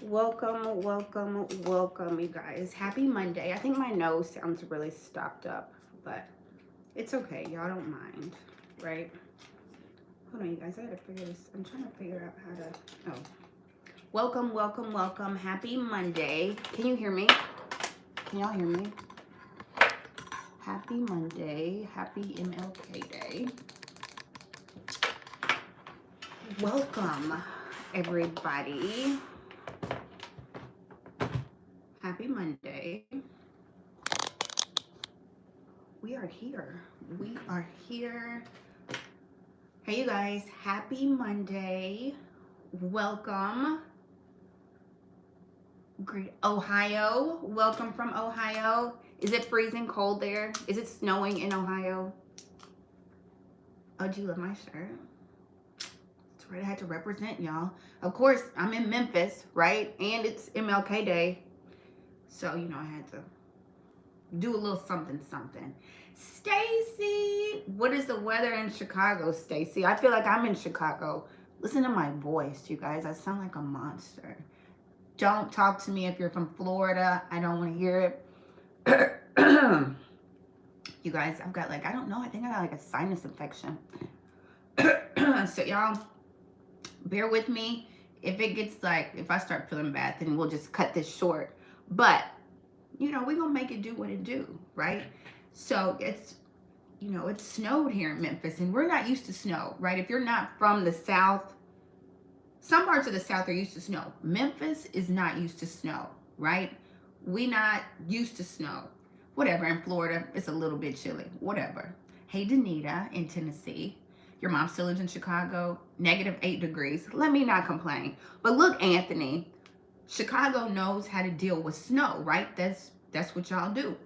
Welcome, welcome, welcome, you guys. Happy Monday. I think my nose sounds really stopped up, but it's okay. Y'all don't mind, right? Hold on, you guys. I gotta figure this. I'm trying to figure out how to. Oh, welcome, welcome, welcome. Happy Monday. Can you hear me? Can y'all hear me? Happy Monday. Happy MLK Day. Welcome, everybody. Happy Monday. We are here. We are here. Hey, you guys. Happy Monday. Welcome. Great. Ohio. Welcome from Ohio. Is it freezing cold there? Is it snowing in Ohio? Oh, do you love my shirt? That's right. I had to represent y'all. Of course, I'm in Memphis, right? And it's MLK Day. So, I had to do a little something, something. Stacy, what is the weather in Chicago, Stacy? I feel like I'm in Chicago. Listen to my voice, you guys. I sound like a monster. Don't talk to me if you're from Florida. I don't want to hear it. You guys, I've got I don't know. I think I got a sinus infection. So y'all, bear with me. If it gets if I start feeling bad, then we'll just cut this short. But we're going to make it do what it do, right? So it's snowed here in Memphis, and we're not used to snow, right? If you're not from the South, some parts of the South are used to snow. Memphis is not used to snow, right? We not used to snow. Whatever, in Florida, it's a little bit chilly. Whatever. Hey, Danita in Tennessee. Your mom still lives in Chicago. -8 degrees. Let me not complain. But look, Anthony, Chicago knows how to deal with snow, right? That's what y'all do.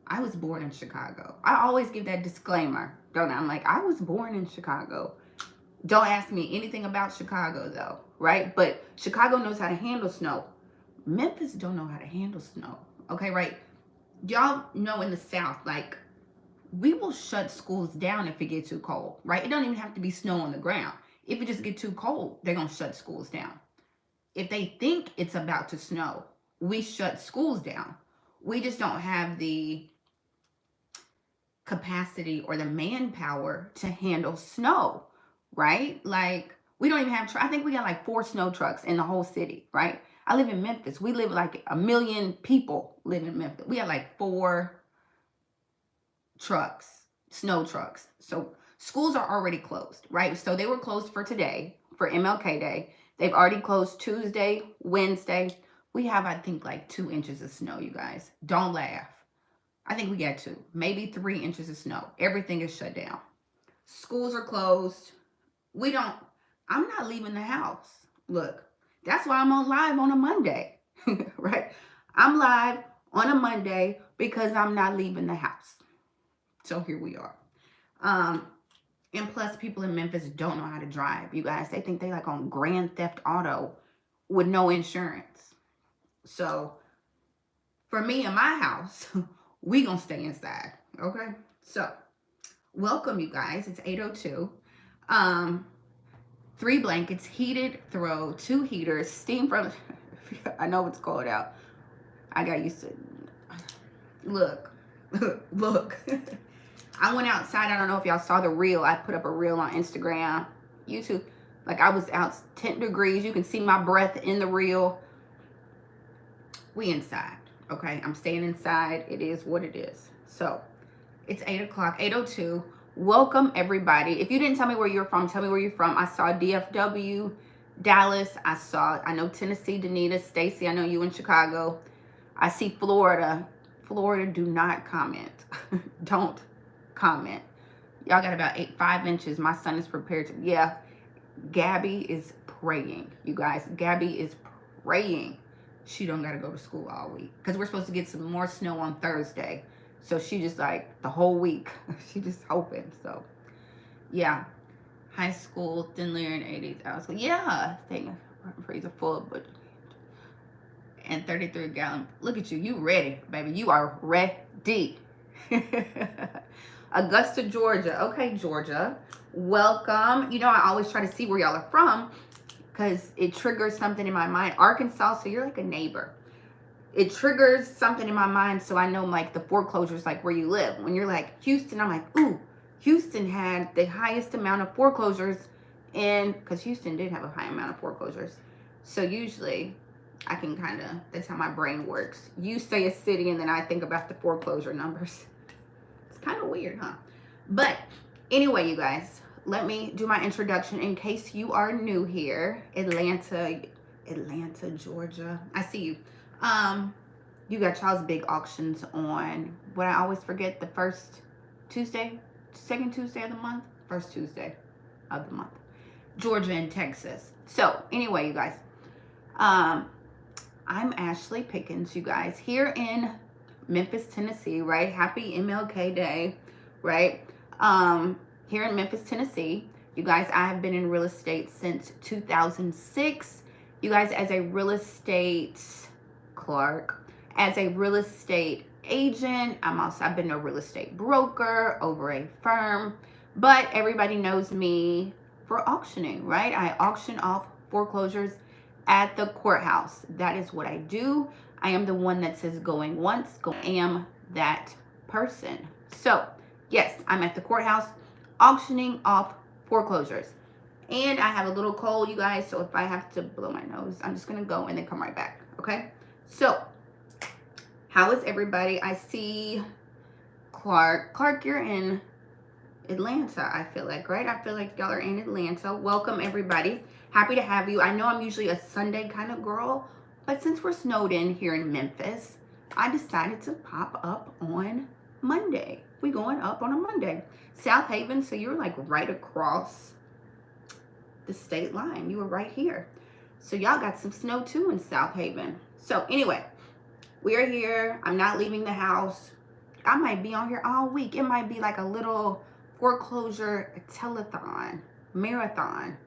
I was born in Chicago. I always give that disclaimer, don't I? I'm like, I was born in Chicago. Don't ask me anything about Chicago, though, right? But Chicago knows how to handle snow. Memphis don't know how to handle snow, okay, right? Y'all know in the South, we will shut schools down if it gets too cold, right? It don't even have to be snow on the ground. If it just get too cold, they're going to shut schools down. If they think it's about to snow, we shut schools down. We just don't have the capacity or the manpower to handle snow, right? We don't even have, I think we got 4 snow trucks in the whole city, right? I live in Memphis. We live 1 million people live in Memphis. We have 4 trucks, snow trucks. So schools are already closed, right? So they were closed for today, for MLK Day. They've already closed Tuesday, Wednesday. We have, I think, 2 inches of snow, you guys. Don't laugh. I think we got 2, maybe 3 inches of snow. Everything is shut down. Schools are closed. I'm not leaving the house. Look, that's why I'm on live on a Monday, right? I'm live on a Monday because I'm not leaving the house. So here we are. And plus, people in Memphis don't know how to drive, you guys. They think they on Grand Theft Auto with no insurance. So for me in my house, we gonna stay inside, okay? So welcome, you guys. It's 8:02. 3 blankets, heated throw, 2 heaters, steam from. I know it's cold out. I got used to it. Look. Look. I went outside. I don't know if y'all saw the reel. I put up a reel on Instagram, YouTube. I was out 10 degrees. You can see my breath in the reel. We inside, okay? I'm staying inside. It is what it is. So it's 8 o'clock, 8:02. Welcome, everybody. If you didn't tell me where you're from, tell me where you're from. I saw DFW, Dallas. I know Tennessee, Danita, Stacy. I know you in Chicago. I see Florida. Florida, do not comment. Don't comment. Y'all got about 5 inches. My son is prepared to. Yeah, Gabby is praying, you guys. Gabby is praying she don't got to go to school all week because we're supposed to get some more snow on Thursday. So she just the whole week. She just hoping. So yeah, high school, thin layer in 80s. I was like, yeah, thing freezer full, but and 33 gallon. Look at you. You ready, baby. You are ready. Augusta, Georgia. Okay, Georgia. Welcome. I always try to see where y'all are from. because it triggers something in my mind. Arkansas, so you're like a neighbor. It triggers something in my mind, so I know like the foreclosures, like where you live. When you're like Houston, I'm like, ooh, Houston had the highest amount of foreclosures, and because Houston did have a high amount of foreclosures. So usually I can kind of, that's how my brain works. You say a city and then I think about the foreclosure numbers. It's kind of weird, huh? But anyway, you guys, let me do my introduction in case you are new here. Atlanta, Georgia. I see you. You got y'all's big auctions on what I always forget, the first Tuesday, second Tuesday of the month, first Tuesday of the month. Georgia and Texas. So anyway, you guys, I'm Ashley Pickens, you guys, here in Memphis, Tennessee, right? Happy MLK Day, right? Here in Memphis, Tennessee, you guys, I have been in real estate since 2006. You guys, as a real estate clerk, as a real estate agent, I've been a real estate broker over a firm, but everybody knows me for auctioning, right? I auction off foreclosures at the courthouse. That is what I do. I am the one that says going once, I am that person. So yes, I'm at the courthouse auctioning off foreclosures. And I have a little cold, you guys, so if I have to blow my nose, I'm just gonna go and then come right back, okay? So, how is everybody? I see Clark. Clark, you're in Atlanta, I feel like, right? I feel like y'all are in Atlanta. Welcome, everybody. Happy to have you. I know I'm usually a Sunday kind of girl, but since we're snowed in here in Memphis, I decided to pop up on Monday. We going up on a Monday. South Haven, so you're like right across the state line. You were right here. So y'all got some snow too in South Haven. So anyway, we are here. I'm not leaving the house. I might be on here all week. It might be like a little foreclosure telethon, marathon.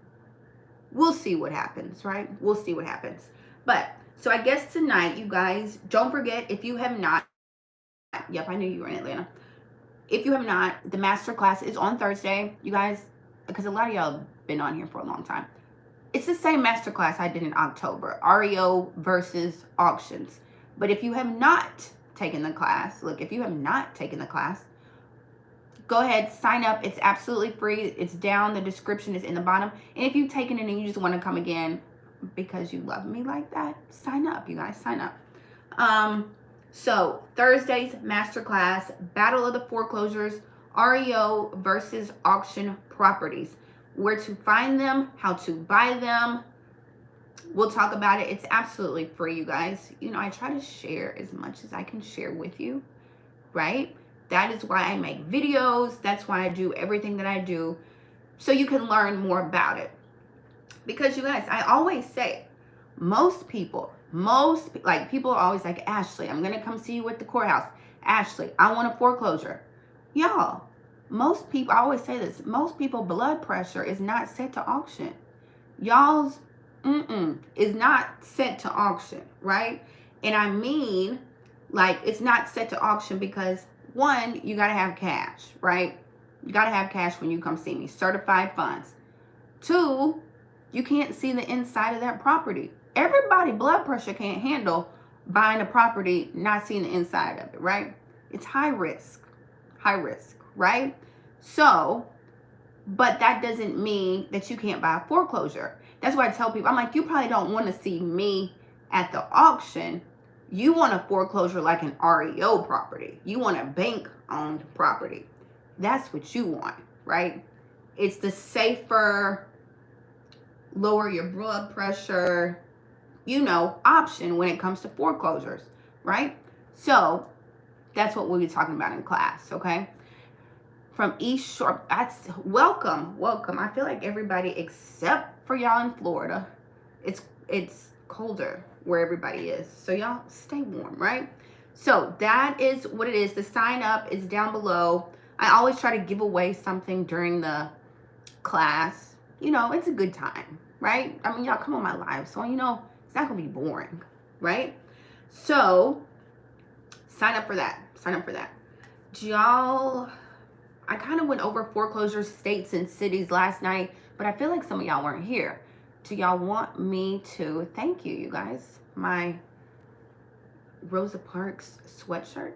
We'll see what happens, right? We'll see what happens. But so I guess tonight, you guys, don't forget, if you have not, yep, I knew you were in Atlanta. If you have not, the masterclass is on Thursday, you guys, because a lot of y'all have been on here for a long time. It's the same masterclass I did in October, REO versus auctions. But if you have not taken the class, look, if you have not taken the class, go ahead, sign up. It's absolutely free. It's down. The description is in the bottom. And if you've taken it and you just want to come again because you love me like that, sign up, you guys, sign up. So Thursday's masterclass, Battle of the Foreclosures, REO versus auction properties. Where to find them, how to buy them. We'll talk about it. It's absolutely free, you guys. You know, I try to share as much as I can share with you, right? That is why I make videos. That's why I do everything that I do, so you can learn more about it. Because you guys, I always say, most people are always like, Ashley, I'm gonna come see you at the courthouse. Ashley, I want a foreclosure. Y'all, most people, I always say this, most people blood pressure is not set to auction. Y'all's is not set to auction, right? And I mean, like, it's not set to auction because, one, you gotta have cash, right? You gotta have cash when you come see me, certified funds. Two, you can't see the inside of that property. Everybody blood pressure can't handle buying a property, not seeing the inside of it, right? It's high risk, right? So, but that doesn't mean that you can't buy a foreclosure. That's why I tell people, I'm like, you probably don't want to see me at the auction. You want a foreclosure like an REO property. You want a bank-owned property. That's what you want, right? It's the safer, lower your blood pressure, you know, option when it comes to foreclosures, right? So that's what we'll be talking about in class, okay? From East Shore, that's welcome. I feel like everybody except for y'all in Florida, it's colder where everybody is. So y'all stay warm, right? So that is what it is. The sign up is down below. I always try to give away something during the class. You know, it's a good time, right? I mean, y'all come on my live, so you know it's not gonna be boring, right? So sign up for that. Y'all, I kind of went over foreclosure states and cities last night, but I feel like some of y'all weren't here. do y'all want me to, thank you, you guys, my Rosa Parks sweatshirt.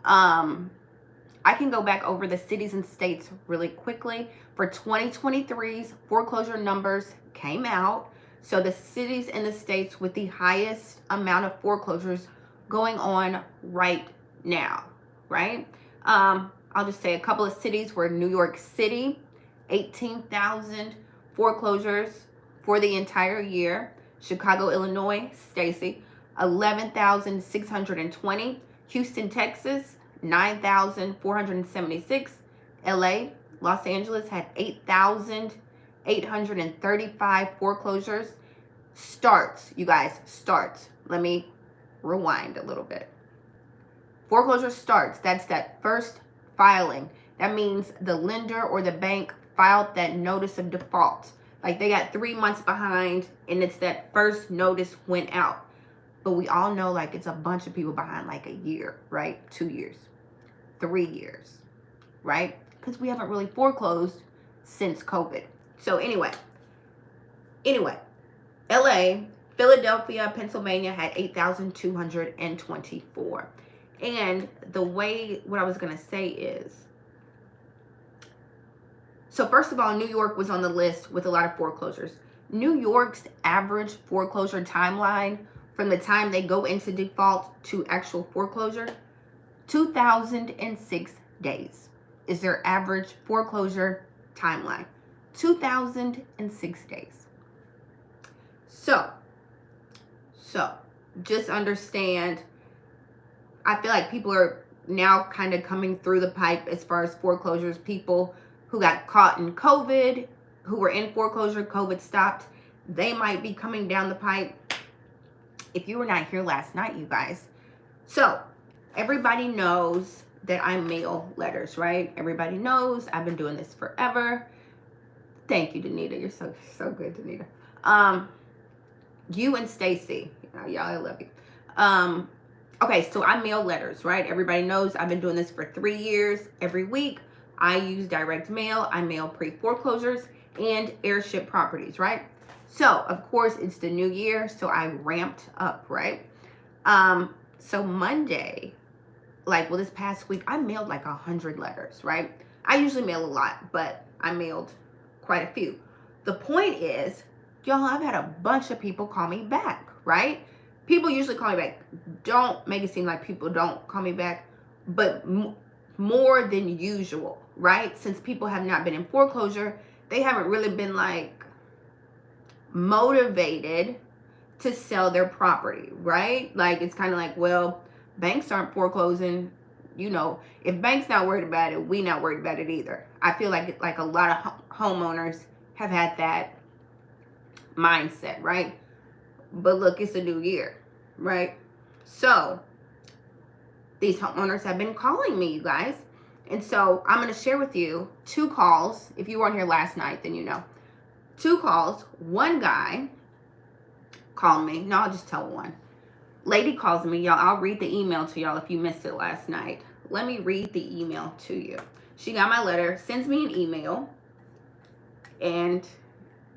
I can go back over the cities and states really quickly. For 2023's foreclosure numbers came out. So the cities and the states with the highest amount of foreclosures going on right now, right? I'll just say a couple of cities were New York City, 18,000 foreclosures for the entire year. Chicago, Illinois, Stacy, 11,620. Houston, Texas, 9,476. LA, Los Angeles had 8,835 foreclosures. Starts, you guys, starts. Let me rewind a little bit. Foreclosure starts, that's that first filing. That means the lender or the bank filed that notice of default. Like they got 3 months behind and it's that first notice went out. But we all know like it's a bunch of people behind like a year, right? 2 years, 3 years, right? Because we haven't really foreclosed since COVID. So anyway, LA, Philadelphia, Pennsylvania had 8,224. And the way, what I was going to say is, so first of all, New York was on the list with a lot of foreclosures. New York's average foreclosure timeline from the time they go into default to actual foreclosure, 2006 days is their average foreclosure timeline. 2006 days. So just understand, I feel like people are now kind of coming through the pipe as far as foreclosures. People who got caught in COVID, who were in foreclosure, COVID stopped, they might be coming down the pipe. If you were not here last night, you guys. So everybody knows that I mail letters, right? Everybody knows I've been doing this forever. Thank you, Danita. You're so good, Danita. You and Stacy, y'all, I love you. Okay, so I mail letters, right? Everybody knows I've been doing this for 3 years. Every week, I use direct mail. I mail pre-foreclosures and airship properties, right? So, of course, it's the new year, so I ramped up, right? So Monday, like, well, this past week, I mailed like 100 letters, right? I usually mail a lot, but I mailed quite a few. The point is, y'all, I've had a bunch of people call me back, right? People usually call me back. Don't make it seem like people don't call me back, but more than usual, right? Since people have not been in foreclosure, they haven't really been like motivated to sell their property, right? Like it's kind of like, well, banks aren't foreclosing. You know, if banks not worried about it, we not worried about it either. I feel like a lot of homeowners have had that mindset, right? But look, it's a new year, right? So these homeowners have been calling me, you guys. And so I'm going to share with you 2 calls. If you weren't here last night, then you know. 2 calls. One guy called me. No, I'll just tell one. Lady calls me. Y'all, I'll read the email to y'all if you missed it last night. Let me read the email to you. She got my letter, sends me an email. And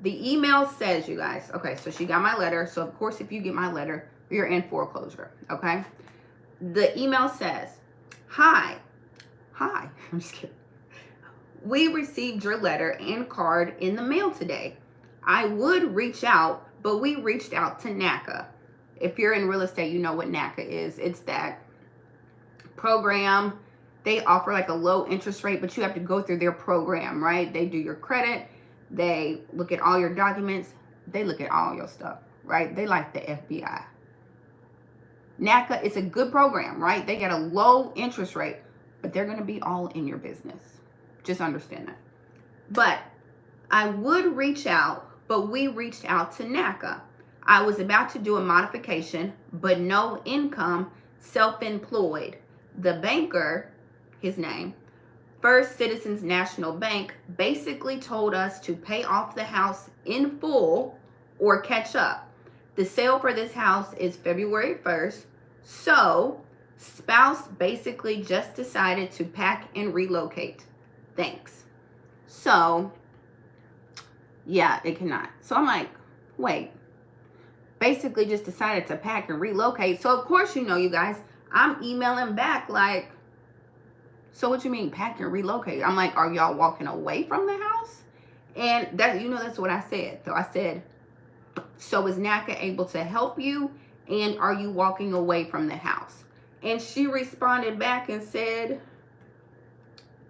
the email says, you guys, okay, so she got my letter. So, of course, if you get my letter, you're in foreclosure, okay? The email says, Hi, I'm just kidding. We received your letter and card in the mail today. I would reach out, but we reached out to NACA. If you're in real estate, you know what NACA is. It's that program. They offer like a low interest rate, but you have to go through their program, right? They do your credit. They look at all your documents. They look at all your stuff, right? They like the FBI. NACA is a good program, right? They get a low interest rate, but they're going to be all in your business. Just understand that. But I would reach out, but we reached out to NACA. I was about to do a modification, but no income, self-employed. The banker, his name, First Citizens National Bank, basically told us to pay off the house in full or catch up. The sale for this house is February 1st. So, spouse basically just decided to pack and relocate. Thanks. So, yeah, it cannot. So I'm like, Wait. Basically just decided to pack and relocate. So of course, you know, you guys, I'm emailing back like, so what you mean pack and relocate? I'm like, are y'all walking away from the house? And that, you know, that's what I said. So I said, so is NACA able to help you? And are you walking away from the house? And she responded back and said,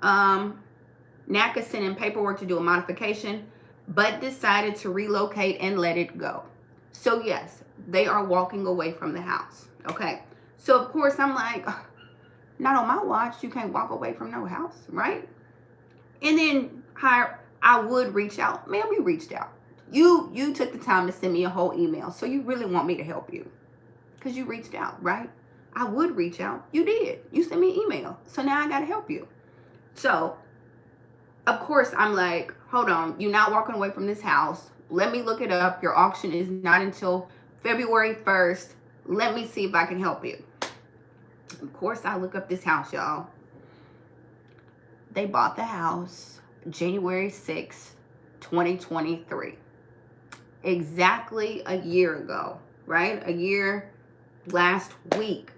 NACA sent in paperwork to do a modification, but decided to relocate and let it go. So yes, they are walking away from the house. Okay. So of course I'm like, not on my watch. You can't walk away from no house, right? And then I would reach out. Man, we reached out. You took the time to send me a whole email. So you really want me to help you. Because you reached out, right? I would reach out. You did. You sent me an email. So now I got to help you. So, of course, I'm like, hold on. You're not walking away from this house. Let me look it up. Your auction is not until February 1st. Let me see if I can help you. Of course, I look up this house, y'all. They bought the house January 6th, 2023. Exactly a year ago, right? A year last week.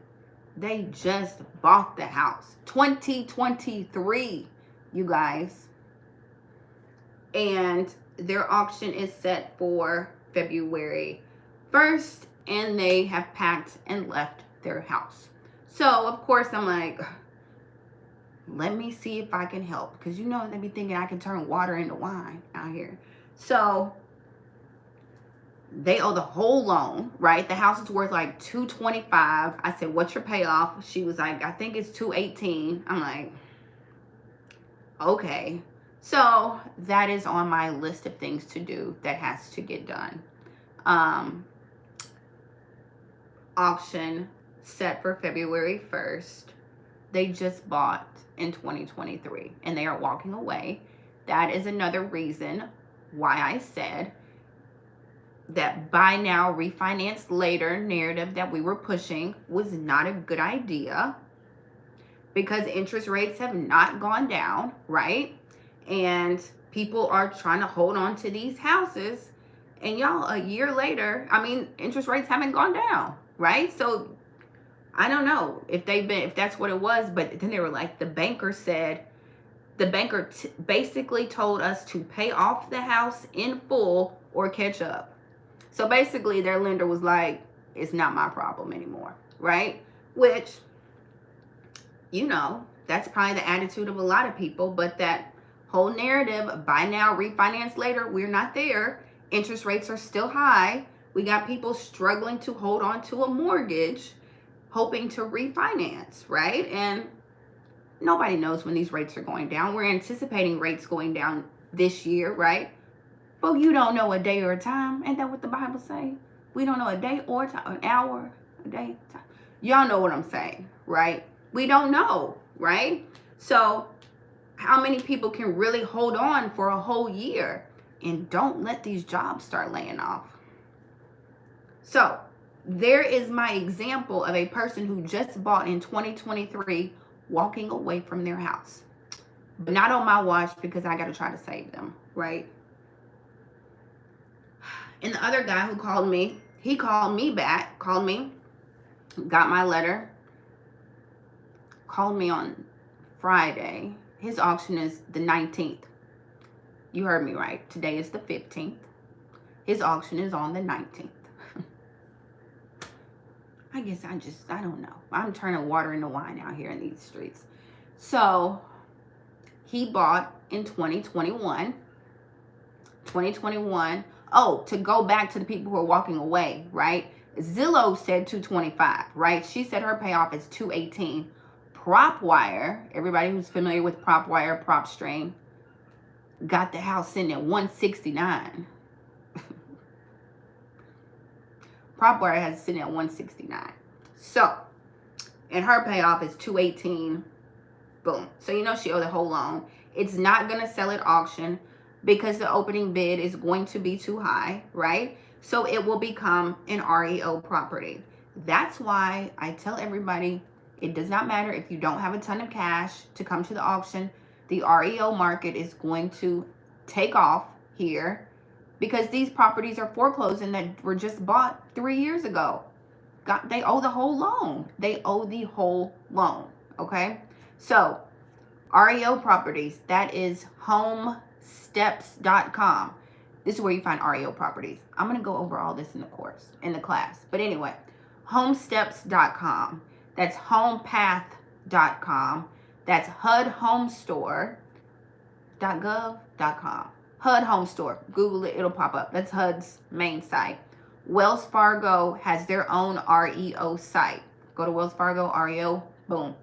They just bought the house. 2023, you guys. And their auction is set for February 1st, and they have packed and left their house. So, of course, I'm like, let me see if I can help. Because, you know, they be thinking I can turn water into wine out here. So, they owe the whole loan, right? The house is worth like $225. I said, what's your payoff? She was like, I think it's $218. I'm like, okay. So that is on my list of things to do that has to get done. Auction set for February 1st. They just bought in 2023 and they are walking away. That is another reason why I said that buy now, refinance later narrative that we were pushing was not a good idea because interest rates have not gone down, right? And people are trying to hold on to these houses. And y'all, a year later, I mean, interest rates haven't gone down, right? So I don't know if that's what it was, but then they were like, the banker basically told us to pay off the house in full or catch up. So basically their lender was like, it's not my problem anymore, right? Which, you know, that's probably the attitude of a lot of people, but that whole narrative, buy now, refinance later, we're not there. Interest rates are still high. We got people struggling to hold on to a mortgage, hoping to refinance, right? And nobody knows when these rates are going down. We're anticipating rates going down this year, right? But you don't know a day or a time. Ain't that what the Bible say? We don't know a day or time, an hour, a day, time. Y'all know what I'm saying, right? We don't know, right? So how many people can really hold on for a whole year and don't let these jobs start laying off? So there is my example of a person who just bought in 2023 walking away from their house. But not on my watch because I got to try to save them, right? And the other guy who called me, he called me back, got my letter, called me on Friday. His auction is the 19th. You heard me right. Today is the 15th. His auction is on the 19th. I guess I don't know. I'm turning water into wine out here in these streets. So he bought in 2021. Oh, to go back to the people who are walking away, right? Zillow said 225, right? She said her payoff is 218. PropWire, everybody who's familiar with PropWire, PropStream, got the house sitting at 169. PropWire has it sitting at 169. So, and her payoff is 218. Boom. So you know she owed the whole loan. It's not going to sell at auction because the opening bid is going to be too high, right? So it will become an REO property. That's why I tell everybody, it does not matter if you don't have a ton of cash to come to the auction. The REO market is going to take off here. because these properties are foreclosing that were just bought 3 years ago. They owe the whole loan. They owe the whole loan. Okay. So REO properties, that is homesteps.com. This is where you find REO properties. I'm going to go over all this in the course, in the class. But anyway, homesteps.com. That's homepath.com. That's hudhomestore.gov.com. HUD Home Store. Google it. It'll pop up. That's HUD's main site. Wells Fargo has their own REO site. Go to Wells Fargo, REO, boom.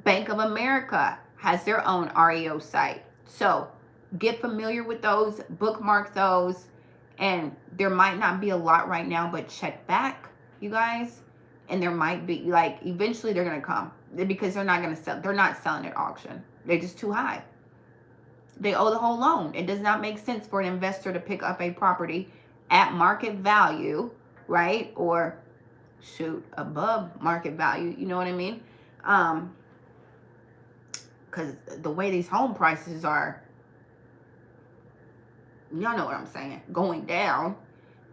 Bank of America has their own REO site. So get familiar with those, bookmark those, and there might not be a lot right now, but check back, you guys, and there might be, like, eventually they're going to come because they're not going to sell. They're not selling at auction. They're just too high. They owe the whole loan. It does not make sense for an investor to pick up a property at market value, right? Or shoot, above market value. You know what I mean? Because the way these home prices are, y'all know what I'm saying, going down,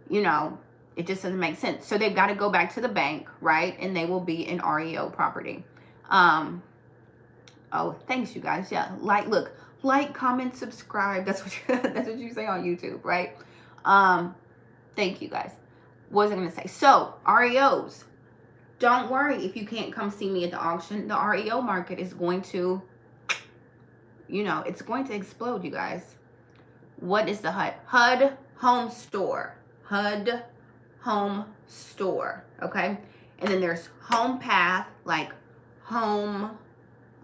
you know, it just doesn't make sense. So they've got to go back to the bank, right? And they will be an REO property. Oh, thanks, you guys. Yeah, like, comment, subscribe. That's what you say on YouTube, right? Thank you, guys. What was I going to say? So, REOs. Don't worry if you can't come see me at the auction. The REO market is going to, you know, it's going to explode, you guys. What is the HUD? HUD Home Store. HUD Home Store. Okay? And then there's Home Path, like home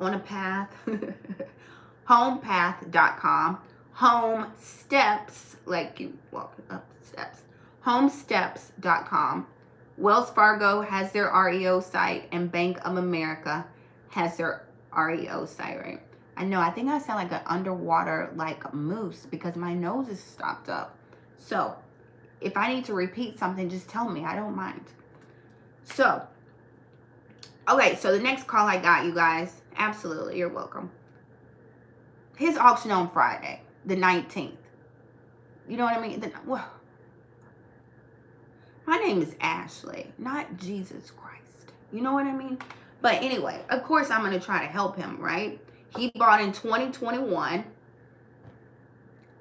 on a path. Homepath.com. Home Steps, like you walk up steps. Homesteps.com. Wells Fargo has their REO site, and Bank of America has their REO site, right? I know, I think I sound like an underwater, like, moose because my nose is stopped up. So, if I need to repeat something, just tell me. I don't mind. So, okay, so the next call I got, you guys, absolutely, you're welcome. His auction on Friday, the 19th. You know what I mean? Well, my name is Ashley, not Jesus Christ. You know what I mean? But anyway, of course, I'm going to try to help him, right? He bought in 2021.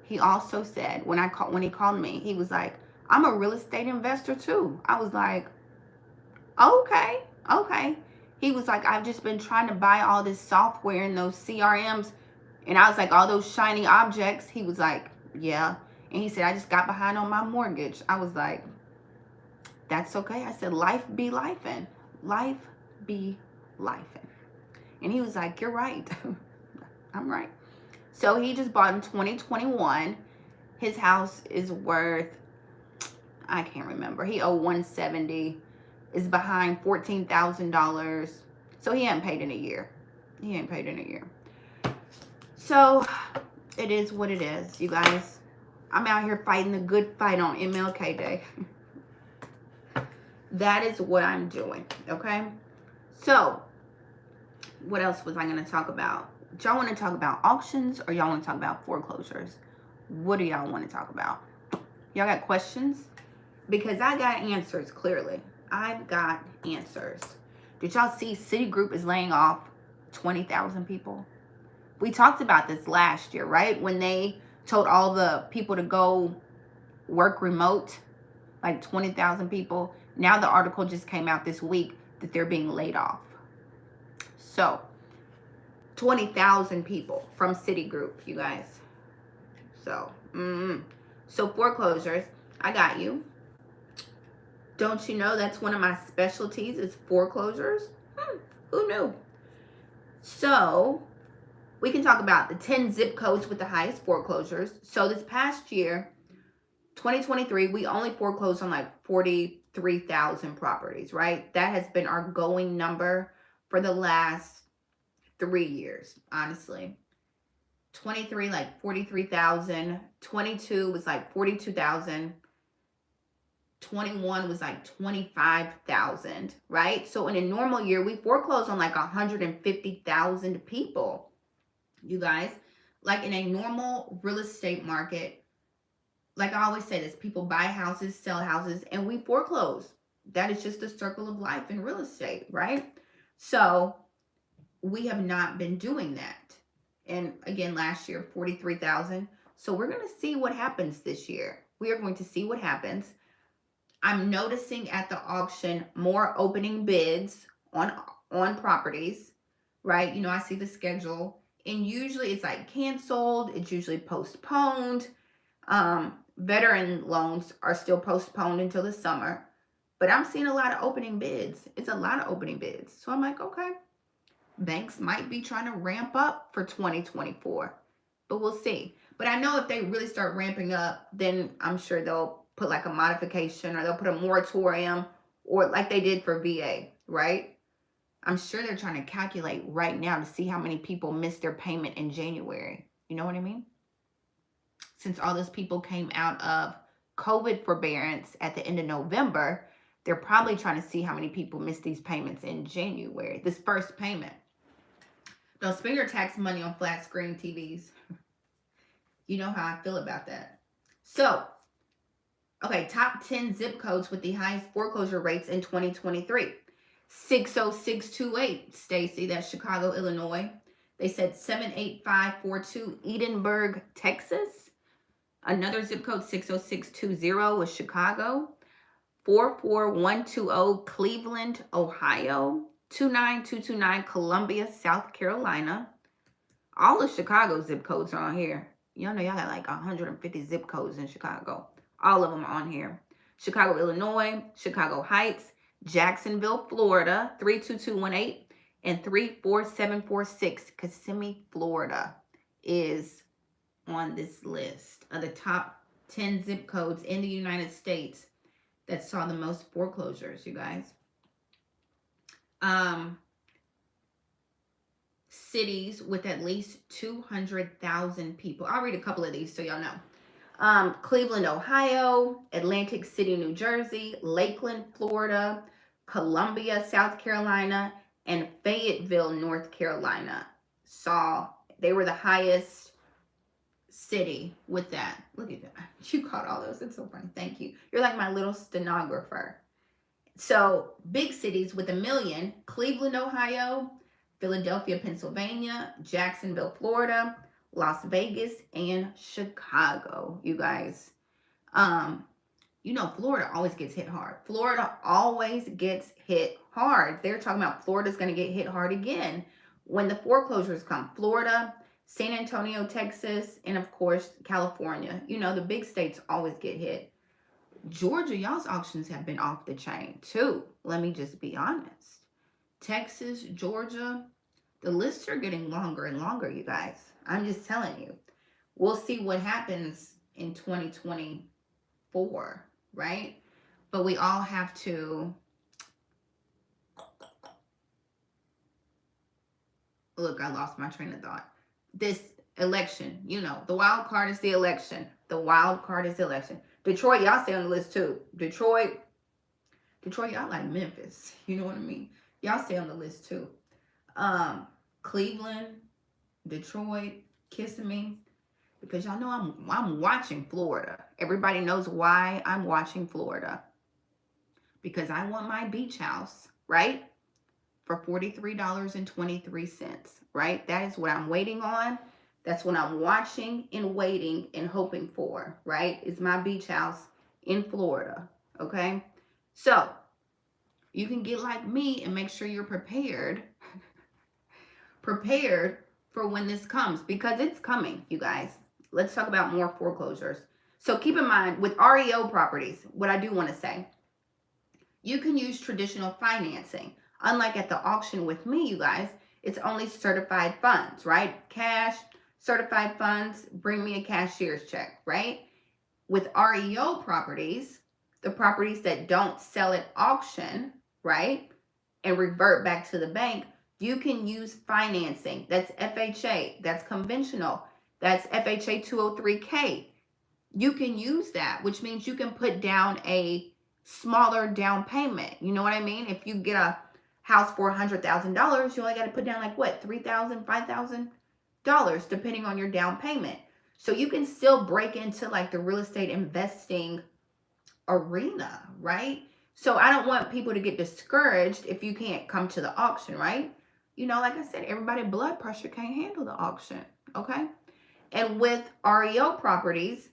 He also said, when he called me, he was like, I'm a real estate investor too. I was like, okay. He was like, I've just been trying to buy all this software and those CRMs. And I was like, all those shiny objects. He was like, yeah. And he said, I just got behind on my mortgage. I was like, that's okay. I said, life be lifing. Life be lifing. And he was like, you're right. I'm right. So he just bought in 2021. His house is worth, I can't remember. He owed $170. Is behind $14,000. So he hasn't paid in a year. So it is what it is, you guys. I'm out here fighting the good fight on MLK Day. That is what I'm doing, okay? So, what else was I going to talk about? Do y'all want to talk about auctions or y'all want to talk about foreclosures? What do y'all want to talk about? Y'all got questions? Because I got answers, clearly. I've got answers. Did y'all see Citigroup is laying off 20,000 people? We talked about this last year, right? When they told all the people to go work remote, like 20,000 people. Now the article just came out this week that they're being laid off. So, 20,000 people from Citigroup, you guys. So, So foreclosures, I got you. Don't you know that's one of my specialties is foreclosures? Who knew? So, we can talk about the 10 zip codes with the highest foreclosures. So this past year, 2023, we only foreclosed on like 43,000 properties, right? That has been our going number for the last 3 years, honestly. 23, like 43,000. 22 was like 42,000. 21 was like 25,000, right? So in a normal year, we foreclosed on like 150,000 people. You guys, like in a normal real estate market, like I always say this, people buy houses, sell houses, and we foreclose. That is just the circle of life in real estate, right? So we have not been doing that. And again, last year, 43,000. So we're going to see what happens this year. We are going to see what happens. I'm noticing at the auction more opening bids on properties, right? You know, I see the schedule, and usually it's like canceled, it's usually postponed. Veteran loans are still postponed until the summer, but I'm seeing a lot of opening bids. It's a lot of opening bids. So I'm like, okay, banks might be trying to ramp up for 2024, but we'll see. But I know if they really start ramping up, then I'm sure they'll put like a modification, or they'll put a moratorium, or like they did for VA, right? I'm sure they're trying to calculate right now to see how many people missed their payment in January. You know what I mean? Since all those people came out of COVID forbearance at the end of November, they're probably trying to see how many people missed these payments in January, this first payment. Don't spend your tax money on flat screen TVs. You know how I feel about that. So, okay, top 10 zip codes with the highest foreclosure rates in 2023. 60628, Stacy, that's Chicago, Illinois. They said 78542, Edinburgh, Texas. Another zip code, 60620, was Chicago. 44120, Cleveland, Ohio. 29229, Columbia, South Carolina. All the Chicago zip codes are on here. Y'all know y'all got like 150 zip codes in Chicago. All of them are on here. Chicago, Illinois, Chicago Heights, Jacksonville, Florida, 32218, and 34746. Kissimmee, Florida is on this list of the top 10 zip codes in the United States that saw the most foreclosures, you guys. Cities with at least 200,000 people. I'll read a couple of these so y'all know. Cleveland, Ohio, Atlantic City, New Jersey, Lakeland, Florida, Columbia, South Carolina, and Fayetteville, North Carolina they were the highest city with that. Look at that. You caught all those. It's so funny. Thank you. You're like my little stenographer. So big cities with 1 million: Cleveland, Ohio, Philadelphia, Pennsylvania, Jacksonville, Florida, Las Vegas, and Chicago, you guys. You know, Florida always gets hit hard. Florida always gets hit hard. They're talking about Florida's going to get hit hard again when the foreclosures come. Florida, San Antonio, Texas, and of course, California. You know, the big states always get hit. Georgia, y'all's auctions have been off the chain too. Let me just be honest. Texas, Georgia, the lists are getting longer and longer, you guys. I'm just telling you. We'll see what happens in 2024, right? But we all have to look, I lost my train of thought. This election, you know, the wild card is the election. The wild card is the election. Detroit, y'all stay on the list too. Detroit, y'all like Memphis. You know what I mean? Y'all stay on the list too. Cleveland, Detroit, Kissimmee, because y'all know I'm watching Florida. Everybody knows why I'm watching Florida. Because I want my beach house, right? For $43.23, right? That is what I'm waiting on. That's what I'm watching and waiting and hoping for, right? It's my beach house in Florida, okay? So, you can get like me and make sure you're prepared for when this comes, because it's coming, you guys. Let's talk about more foreclosures. So keep in mind, with REO properties, what I do want to say, you can use traditional financing. Unlike at the auction with me, you guys, it's only certified funds, right? Cash, certified funds, bring me a cashier's check, right? With REO properties, the properties that don't sell at auction, right, and revert back to the bank, you can use financing. That's FHA, that's conventional, that's FHA 203K. You can use that, which means you can put down a smaller down payment. You know what I mean? If you get a house for $100,000, you only got to put down like what, $3,000, $5,000, depending on your down payment. So you can still break into like the real estate investing arena, right? So I don't want people to get discouraged if you can't come to the auction, right? You know, like I said, everybody blood pressure can't handle the auction, okay? And with REO properties,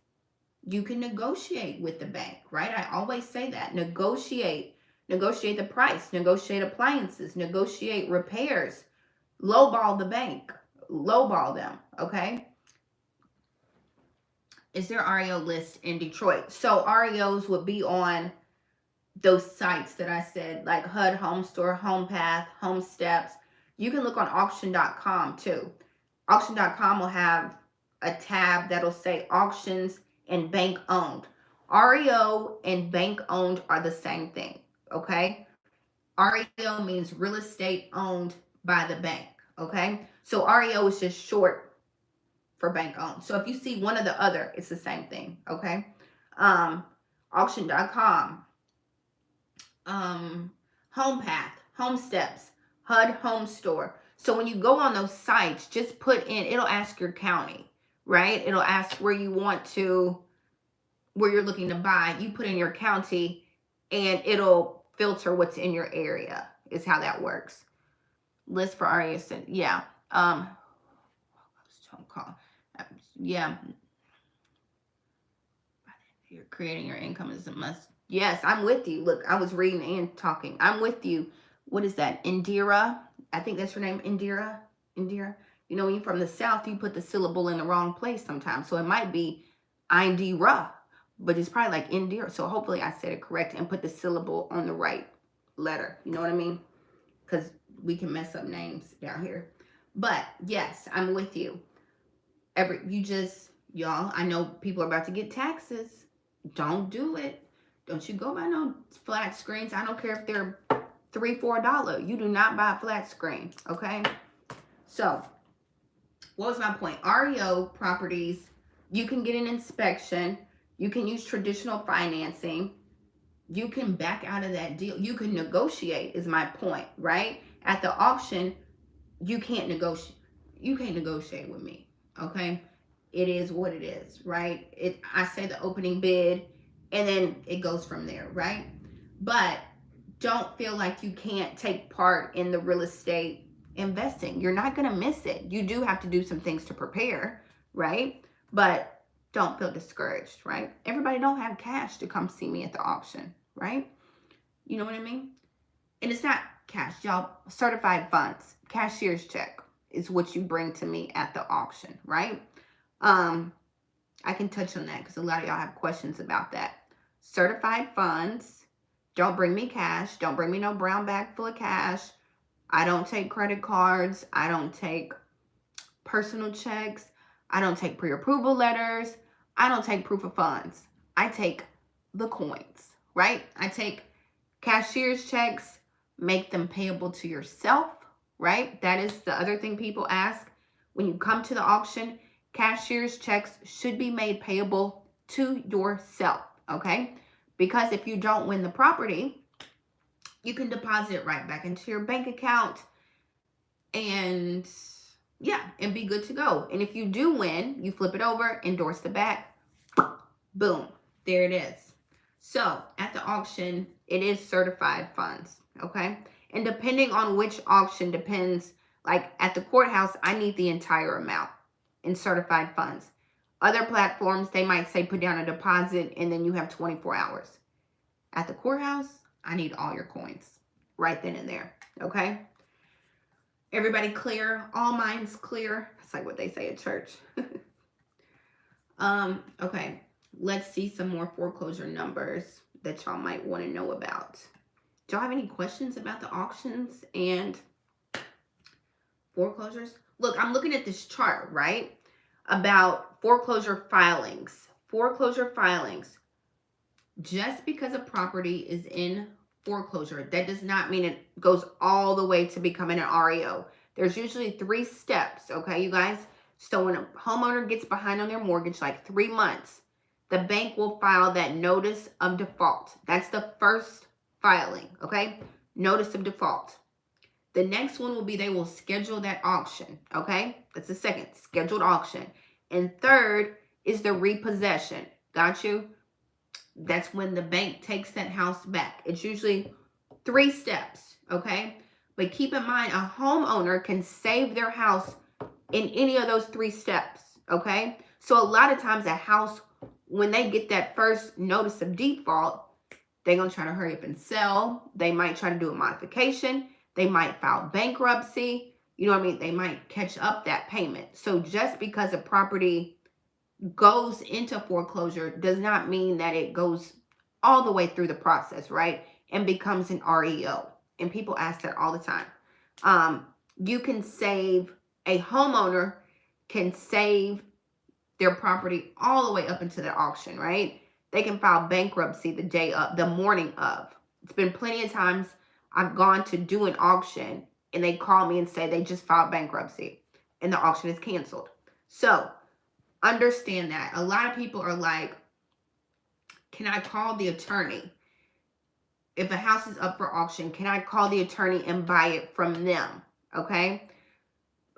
you can negotiate with the bank, right? I always say that. Negotiate the price, negotiate appliances, negotiate repairs, lowball the bank, lowball them, okay? Is there REO list in Detroit? So REOs would be on those sites that I said, like HUD, Home Store, Home Path, Home Steps. You can look on auction.com too. Auction.com will have a tab that'll say auctions and bank owned. REO and bank owned are the same thing, okay? REO means real estate owned by the bank, okay? So REO is just short for bank owned. So if you see one or the other, it's the same thing, okay? Auction.com, Home Path, Home Steps, HUD Home Store. So when you go on those sites, just put in, it'll ask your county, right? It'll ask where you want to, where you're looking to buy. You put in your county and it'll filter what's in your area, is how that works. List for REO, yeah. Yeah. You're creating your income is a must. Yes, I'm with you. Look, I was reading and talking. I'm with you. What is that? Indira? I think that's your name. Indira? Indira? You know, when you're from the South, you put the syllable in the wrong place sometimes. So it might be Indira, but it's probably like Indira. So hopefully I said it correct and put the syllable on the right letter. You know what I mean? Because we can mess up names down here. But yes, I'm with you. Y'all, I know people are about to get taxes. Don't do it. Don't you go buy no flat screens. I don't care if they're $3, $4. You do not buy a flat screen, okay? So, what was my point? REO properties, you can get an inspection. You can use traditional financing. You can back out of that deal. You can negotiate, is my point, right? At the auction, you can't negotiate. You can't negotiate with me, okay? It is what it is, right? I say the opening bid, and then it goes from there, right? But don't feel like you can't take part in the real estate investing. You're not going to miss it. You do have to do some things to prepare, right? But don't feel discouraged, right? Everybody don't have cash to come see me at the auction, right? You know what I mean? And it's not cash, y'all. Certified funds, cashier's check is what you bring to me at the auction, right? I can touch on that because a lot of y'all have questions about that. Certified funds. Don't bring me cash. Don't bring me no brown bag full of cash. I don't take credit cards. I don't take personal checks. I don't take pre-approval letters. I don't take proof of funds. I take the coins, right? I take cashier's checks, make them payable to yourself, right? That is the other thing people ask. When you come to the auction, cashier's checks should be made payable to yourself, okay? Because if you don't win the property, you can deposit it right back into your bank account and yeah, and be good to go. And if you do win, you flip it over, endorse the back, boom, there it is. So at the auction, it is certified funds, okay? And depending on which auction depends, like at the courthouse, I need the entire amount in certified funds. Other platforms, they might say put down a deposit and then you have 24 hours. At the courthouse, I need all your coins right then and there, okay? Everybody clear? All minds clear? That's like what they say at church. Okay, let's see some more foreclosure numbers that y'all might want to know about. Do y'all have any questions about the auctions and foreclosures? Look, I'm looking at this chart, right? About foreclosure filings. Foreclosure filings. Just because a property is in foreclosure, that does not mean it goes all the way to becoming an REO. There's usually 3 steps, okay, you guys? So when a homeowner gets behind on their mortgage, like 3 months, the bank will file that notice of default. That's the first filing, okay? Notice of default. The next one will be they will schedule that auction, okay? That's the second, scheduled auction. And third is the repossession. Got you? That's when the bank takes that house back. It's usually 3 steps, okay? But keep in mind, a homeowner can save their house in any of those 3 steps, okay? So a lot of times a house, when they get that first notice of default, they're going to try to hurry up and sell. They might try to do a modification. They might file bankruptcy. You know what I mean? They might catch up that payment. So just because a property goes into foreclosure does not mean that it goes all the way through the process, right? And becomes an REO. And people ask that all the time. You can save, a homeowner can save their property all the way up into the auction, right? They can file bankruptcy the day of, the morning of. It's been plenty of times I've gone to do an auction and they call me and say they just filed bankruptcy and the auction is canceled. So understand that. A lot of people are like, can I call the attorney? If a house is up for auction, can I call the attorney and buy it from them? Okay?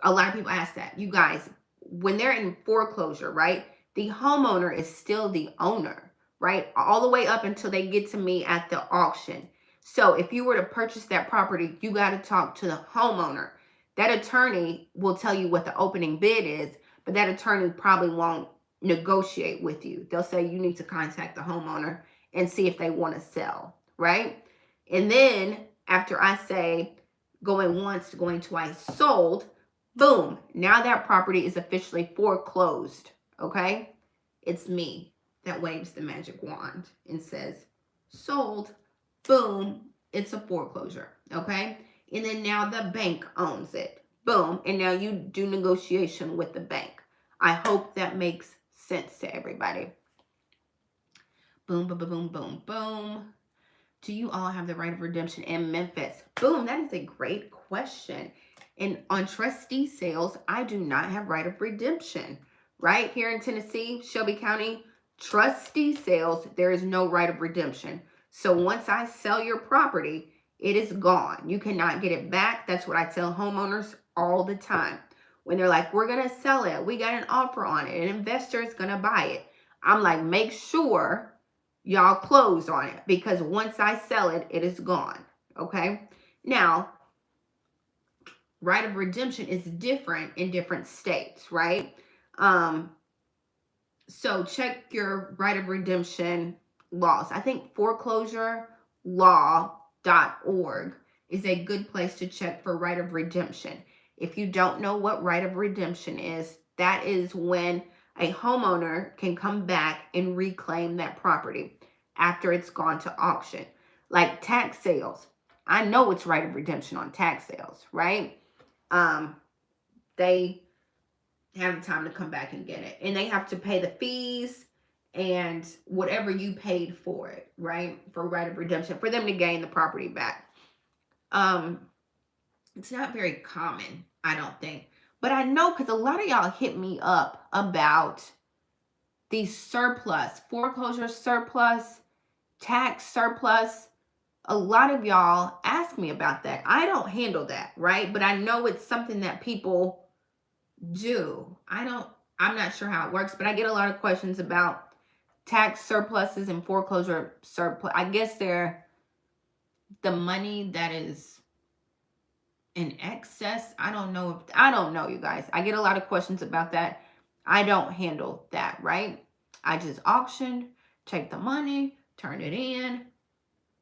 A lot of people ask that. You guys, when they're in foreclosure, right, the homeowner is still the owner, right? All the way up until they get to me at the auction. So if you were to purchase that property, you got to talk to the homeowner. That attorney will tell you what the opening bid is, but that attorney probably won't negotiate with you. They'll say you need to contact the homeowner and see if they want to sell, right? And then after I say going once, going twice, sold, boom, now that property is officially foreclosed, okay? It's me that waves the magic wand and says, sold, boom, it's a foreclosure, okay? And then now the bank owns it, boom, and now you do negotiation with the bank. I hope that makes sense to everybody. Boom, boom, boom, boom, boom, boom. Do you all have the right of redemption in Memphis? Boom, that is a great question. And on trustee sales, I do not have right of redemption. Right here in Tennessee, Shelby County, trustee sales, there is no right of redemption. So once I sell your property, it is gone. You cannot get it back. That's what I tell homeowners all the time. When they're like, we're going to sell it. We got an offer on it. An investor is going to buy it. I'm like, make sure y'all close on it, because once I sell it, it is gone. Okay? Now, right of redemption is different in different states, right? So check your right of redemption laws. I think foreclosurelaw.org is a good place to check for right of redemption. If you don't know what right of redemption is, that is when a homeowner can come back and reclaim that property after it's gone to auction. Like tax sales. I know it's right of redemption on tax sales, right? They have the time to come back and get it. And they have to pay the fees and whatever you paid for it, right? For right of redemption, for them to gain the property back. It's not very common, I don't think. But I know because a lot of y'all hit me up about the surplus, foreclosure surplus, tax surplus. A lot of y'all ask me about that. I don't handle that, right? But I know it's something that people do. I'm not sure how it works, but I get a lot of questions about tax surpluses and foreclosure surplus. I guess they're the money that is in excess. I don't know, you guys. I get a lot of questions about that. I don't handle that, right? I just auction, take the money, turn it in,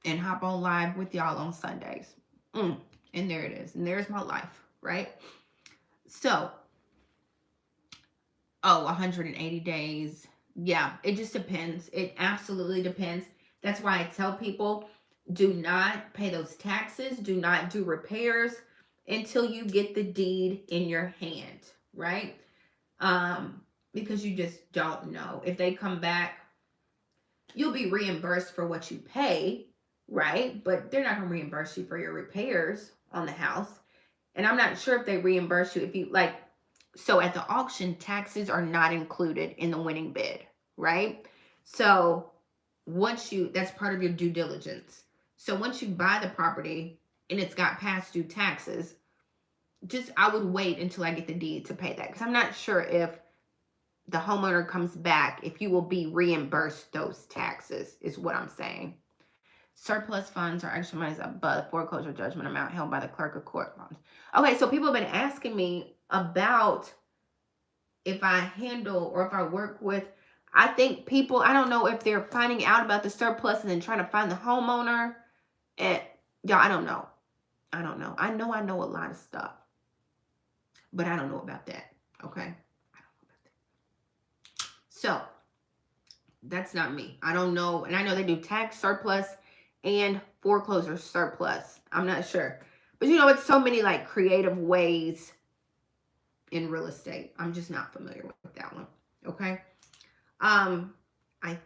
and hop on live with y'all on Sundays. And there it is. And there's my life, right? So, 180 days. Yeah, it just depends. It absolutely depends. That's why I tell people, do not pay those taxes. Do not do repairs until you get the deed in your hand, right? Because you just don't know. If they come back, you'll be reimbursed for what you pay, right? But they're not going to reimburse you for your repairs on the house. And I'm not sure if they reimburse you if you, like, so at the auction, taxes are not included in the winning bid, right? So once that's part of your due diligence. So once you buy the property and it's got past due taxes, I would wait until I get the deed to pay that. Because I'm not sure if the homeowner comes back, if you will be reimbursed those taxes, is what I'm saying. Surplus funds are extra monies above foreclosure judgment amount held by the clerk of court. Okay, so people have been asking me about if I handle or if I work with, I think people, I don't know if they're finding out about the surplus and then trying to find the homeowner. And yeah, I don't know. I don't know. I know a lot of stuff, but I don't know about that. Okay. I don't know about that. So that's not me. I don't know. And I know they do tax surplus and foreclosure surplus. I'm not sure. But you know, it's so many like creative ways in real estate. I'm just not familiar with that one. Okay. I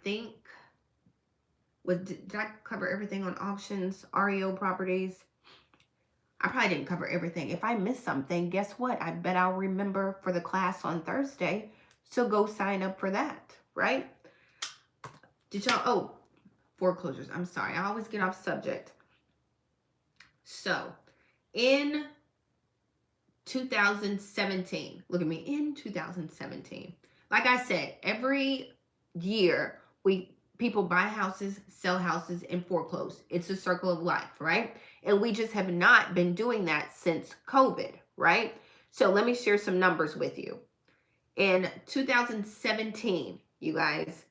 think did I cover everything on auctions, REO properties? I probably didn't cover everything. If I missed something, guess what? I bet I'll remember for the class on Thursday. So go sign up for that, right? Did y'all, oh, foreclosures. I'm sorry. I always get off subject. So in 2017, look at me, in 2017, like I said, every year people buy houses, sell houses, and foreclose. It's a circle of life, right? And we just have not been doing that since COVID, right? So let me share some numbers with you. In 2017, you guys,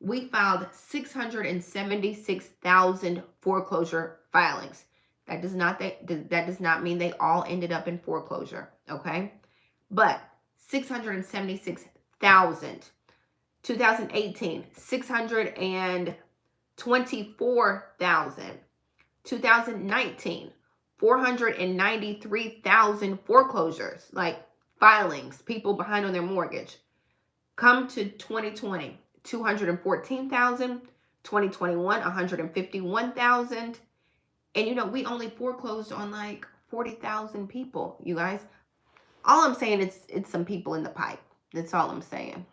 we filed 676,000 foreclosure filings. That does not mean they all ended up in foreclosure, okay? But 676,000. 2018, 624,000. 2019, 493,000 foreclosures, like filings, people behind on their mortgage. Come to 2020, 214,000. 2021, 151,000. And you know, we only foreclosed on like 40,000 people, you guys. All I'm saying is it's some people in the pipe. That's all I'm saying.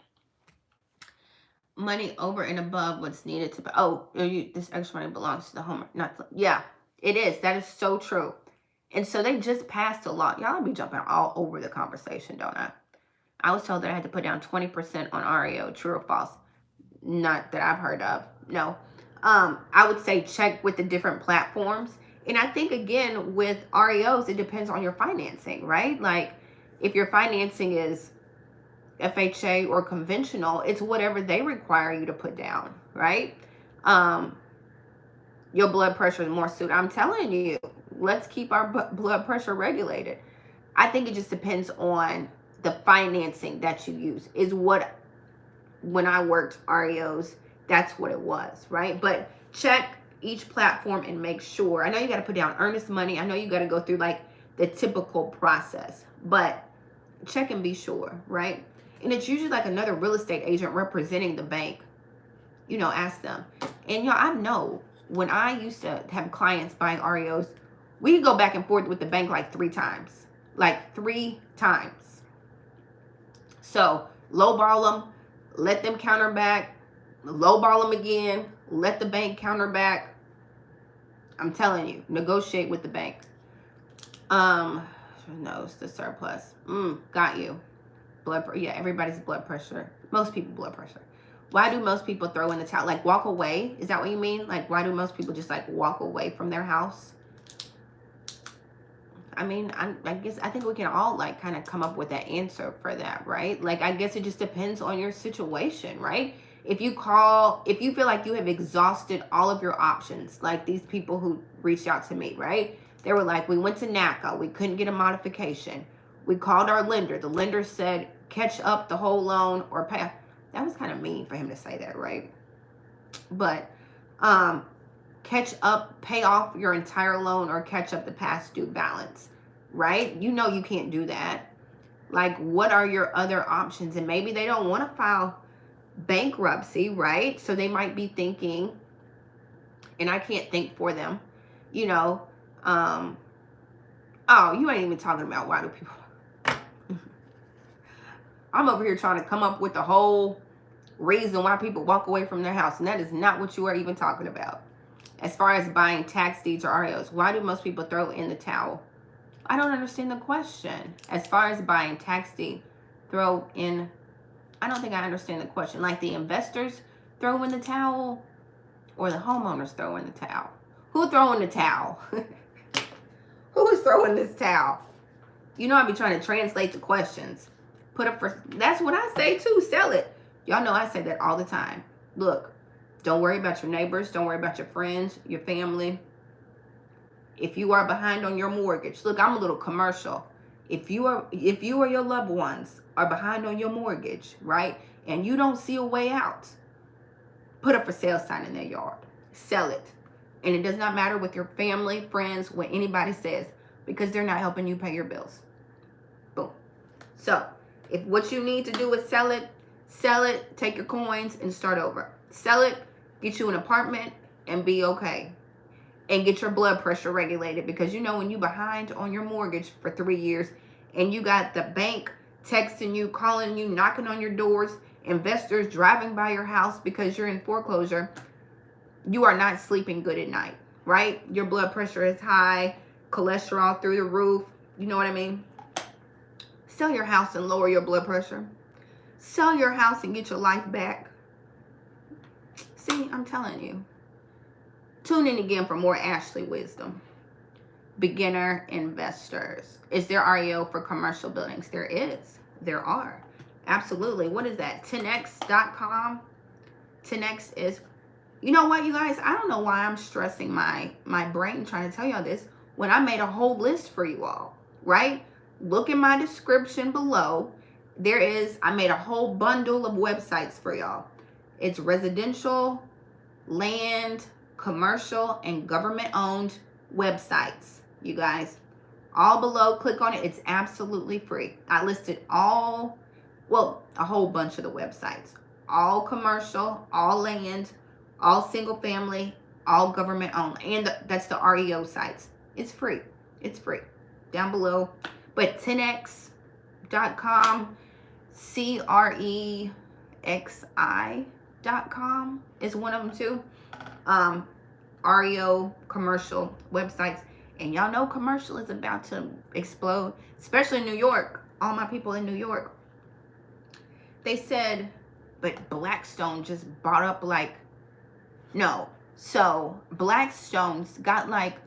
Money over and above what's needed to, this extra money belongs to the homeowner, not the, yeah, it is. That is so true. And so they just passed a law. Y'all be jumping all over the conversation, don't I? I was told that I had to put down 20% on REO. True or false? Not that I've heard of. No. I would say check with the different platforms. And I think, again, with REOs, it depends on your financing, right? Like, if your financing is FHA or conventional, it's whatever they require you to put down, right? Your blood pressure is more suited. I'm telling you, let's keep our blood pressure regulated. I think it just depends on the financing that you use, is what, when I worked REOs, that's what it was, right? But check each platform and make sure. I know you got to put down earnest money. I know you got to go through like the typical process, but check and be sure, right? And it's usually like another real estate agent representing the bank. You know, ask them. And, you know, I know when I used to have clients buying REOs, we could go back and forth with the bank like 3 times. Like 3 times. So, lowball them, let them counter back, lowball them again, let the bank counter back. I'm telling you, negotiate with the bank. No, it's the surplus. Got you. Everybody's blood pressure. Most people blood pressure. Why do most people throw in the towel? Like walk away? Is that what you mean? Like why do most people just like walk away from their house? I mean, I think we can all like kind of come up with that answer for that, right? Like I guess it just depends on your situation, right? If you feel like you have exhausted all of your options, like these people who reached out to me, right? They were like, we went to NACA, we couldn't get a modification. We called our lender. The lender said, catch up the whole loan or pay. That was kind of mean for him to say that, right? But catch up, pay off your entire loan or catch up the past due balance, right? You know you can't do that. Like, what are your other options? And maybe they don't want to file bankruptcy, right? So they might be thinking, and I can't think for them, you know, oh, you ain't even talking about why do people... I'm over here trying to come up with the whole reason why people walk away from their house, and that is not what you are even talking about. As far as buying tax deeds or REOs, why do most people throw in the towel? I don't understand the question. As far as buying tax deed, throw in... I don't think I understand the question. Like the investors throw in the towel or the homeowners throw in the towel? Who throwing the towel? Who is throwing this towel? You know I be trying to translate the questions. Put up for, that's what I say too, sell it. Y'all know I say that all the time. Look, don't worry about your neighbors. Don't worry about your friends, your family. If you are behind on your mortgage, look, I'm a little commercial. If you or your loved ones are behind on your mortgage, right, and you don't see a way out, put up a sale sign in their yard. Sell it. And it does not matter with your family, friends, what anybody says, because they're not helping you pay your bills. Boom. So if what you need to do is sell it, take your coins and start over. Sell it, get you an apartment and be okay. And get your blood pressure regulated, because you know when you behind on your mortgage for 3 years and you got the bank texting you, calling you, knocking on your doors, investors driving by your house because you're in foreclosure, you are not sleeping good at night, right? Your blood pressure is high, cholesterol through the roof. You know what I mean? Sell your house and lower your blood pressure. Sell your house and get your life back. See, I'm telling you. Tune in again for more Ashley wisdom. Beginner investors. Is there REO for commercial buildings? There is. There are. Absolutely. What is that? 10x.com. 10x is, you know what, you guys? I don't know why I'm stressing my brain trying to tell y'all this when I made a whole list for you all, right? Look in my description below. I made a whole bundle of websites for y'all. It's residential, land, commercial, and government-owned websites, you guys. All below, click on it. It's absolutely free. I listed a whole bunch of the websites. All commercial, all land, all single family, all government-owned. And that's the REO sites. It's free. It's free. Down below. But 10x.com, CREXI.com is one of them too. REO commercial websites. And y'all know commercial is about to explode, especially in New York. All my people in New York. They said, but Blackstone just bought up like, no. So Blackstone's got like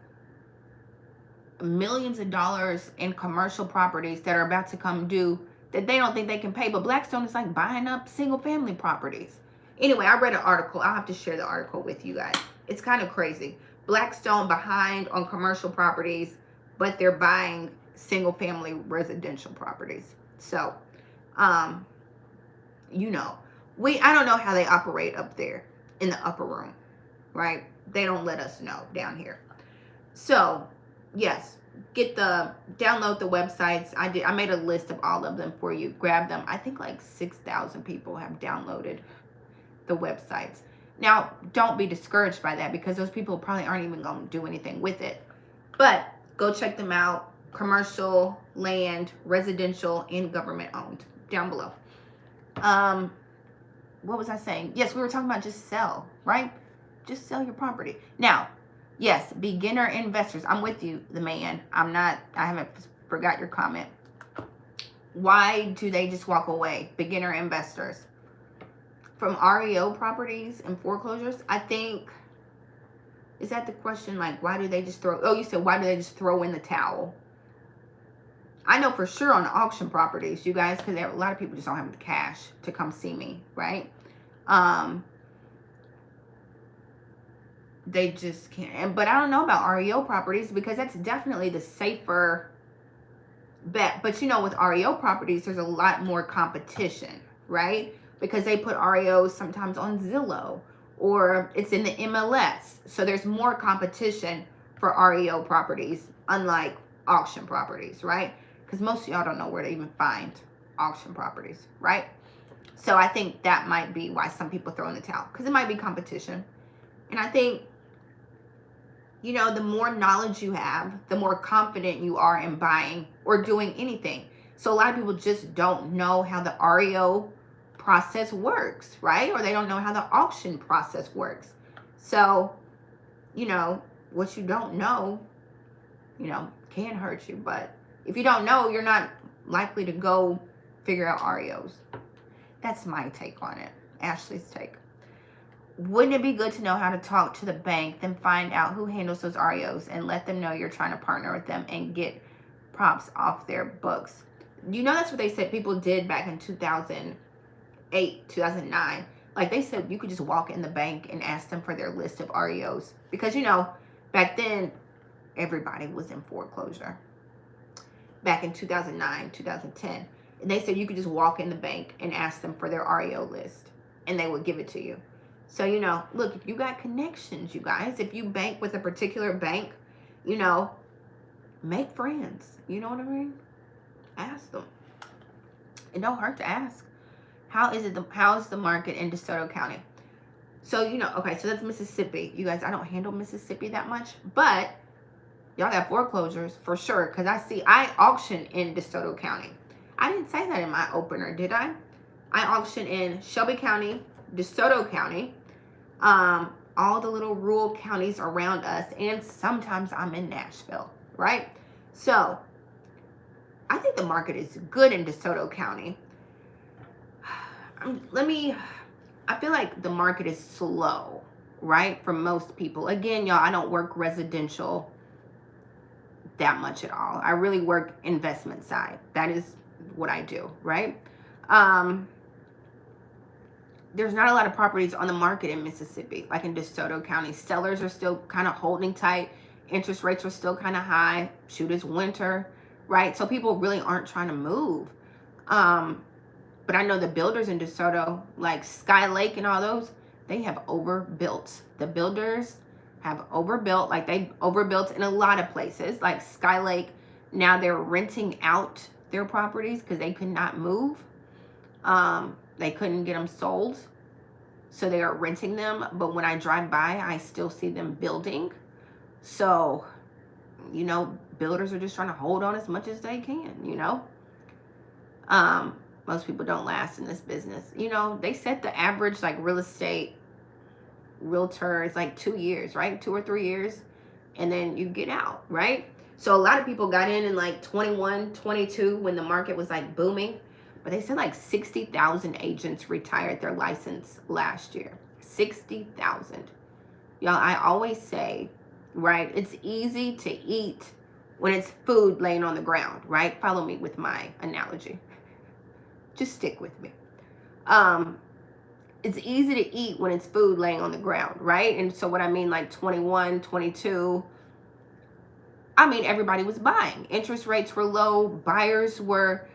millions of dollars in commercial properties that are about to come due that they don't think they can pay. But Blackstone is like buying up single family properties. Anyway, I read an article. I'll have to share the article with you guys. It's kind of crazy. Blackstone behind on commercial properties, but they're buying single family residential properties. So, you know, I don't know how they operate up there in the upper room, right? They don't let us know down here. So, yes, download the websites. I made a list of all of them for you. Grab them. I think like 6,000 people have downloaded the websites. Now, don't be discouraged by that, because those people probably aren't even going to do anything with it. But go check them out. Commercial, land, residential, and government owned. Down below. What was I saying? Yes, we were talking about just sell, right? Just sell your property. Now, yes, beginner investors. I'm with you, the man. I haven't forgot your comment. Why do they just walk away? Beginner investors. From REO properties and foreclosures, I think, is that the question? Like, why do they just you said, why do they just throw in the towel? I know for sure on the auction properties, you guys, because a lot of people just don't have the cash to come see me, right? They just can't. But I don't know about REO properties, because that's definitely the safer bet. But you know, with REO properties, there's a lot more competition, right? Because they put REOs sometimes on Zillow, or it's in the MLS. So there's more competition for REO properties, unlike auction properties, right? Because most of y'all don't know where to even find auction properties, right? So I think that might be why some people throw in the towel, because it might be competition. And I think, you know, the more knowledge you have, the more confident you are in buying or doing anything. So a lot of people just don't know how the REO process works, right? Or they don't know how the auction process works. So, you know, what you don't know, you know, can hurt you. But if you don't know, you're not likely to go figure out REOs. That's my take on it. Ashley's take. Wouldn't it be good to know how to talk to the bank, then find out who handles those REOs and let them know you're trying to partner with them and get props off their books? You know, that's what they said people did back in 2008, 2009. Like they said, you could just walk in the bank and ask them for their list of REOs. Because, you know, back then, everybody was in foreclosure. Back in 2009, 2010. And they said you could just walk in the bank and ask them for their REO list. And they would give it to you. So, you know, look, if you got connections, you guys, if you bank with a particular bank, you know, make friends. You know what I mean? Ask them. It don't hurt to ask. How is the market in DeSoto County? So, you know, okay, so that's Mississippi. You guys, I don't handle Mississippi that much, but y'all got foreclosures for sure. Because I auction in DeSoto County. I didn't say that in my opener, did I? I auction in Shelby County, DeSoto County, all the little rural counties around us, and sometimes I'm in Nashville, right? So, I think the market is good in DeSoto County. I feel like the market is slow, right? For most people. Again, y'all, I don't work residential that much at all. I really work investment side. That is what I do, right? There's not a lot of properties on the market in Mississippi, like in DeSoto County. Sellers are still kind of holding tight. Interest rates are still kind of high. Shoot, it's winter, right? So people really aren't trying to move. But I know the builders in DeSoto, like Sky Lake and all those, they have overbuilt. The builders have overbuilt, like they overbuilt in a lot of places. Like Sky Lake, now they're renting out their properties because they could not move. They couldn't get them sold. So they are renting them. But when I drive by, I still see them building. So, you know, builders are just trying to hold on as much as they can, you know. Most people don't last in this business. You know, they set the average, like, real estate realtor is like 2 years, right? 2 or 3 years. And then you get out, right? So a lot of people got in like 21, 22 when the market was like booming. But they said like 60,000 agents retired their license last year. 60,000. Y'all, I always say, right, it's easy to eat when it's food laying on the ground, right? Follow me with my analogy. Just stick with me. It's easy to eat when it's food laying on the ground, right? And so what I mean, like 21, 22, I mean, everybody was buying. Interest rates were low. Buyers were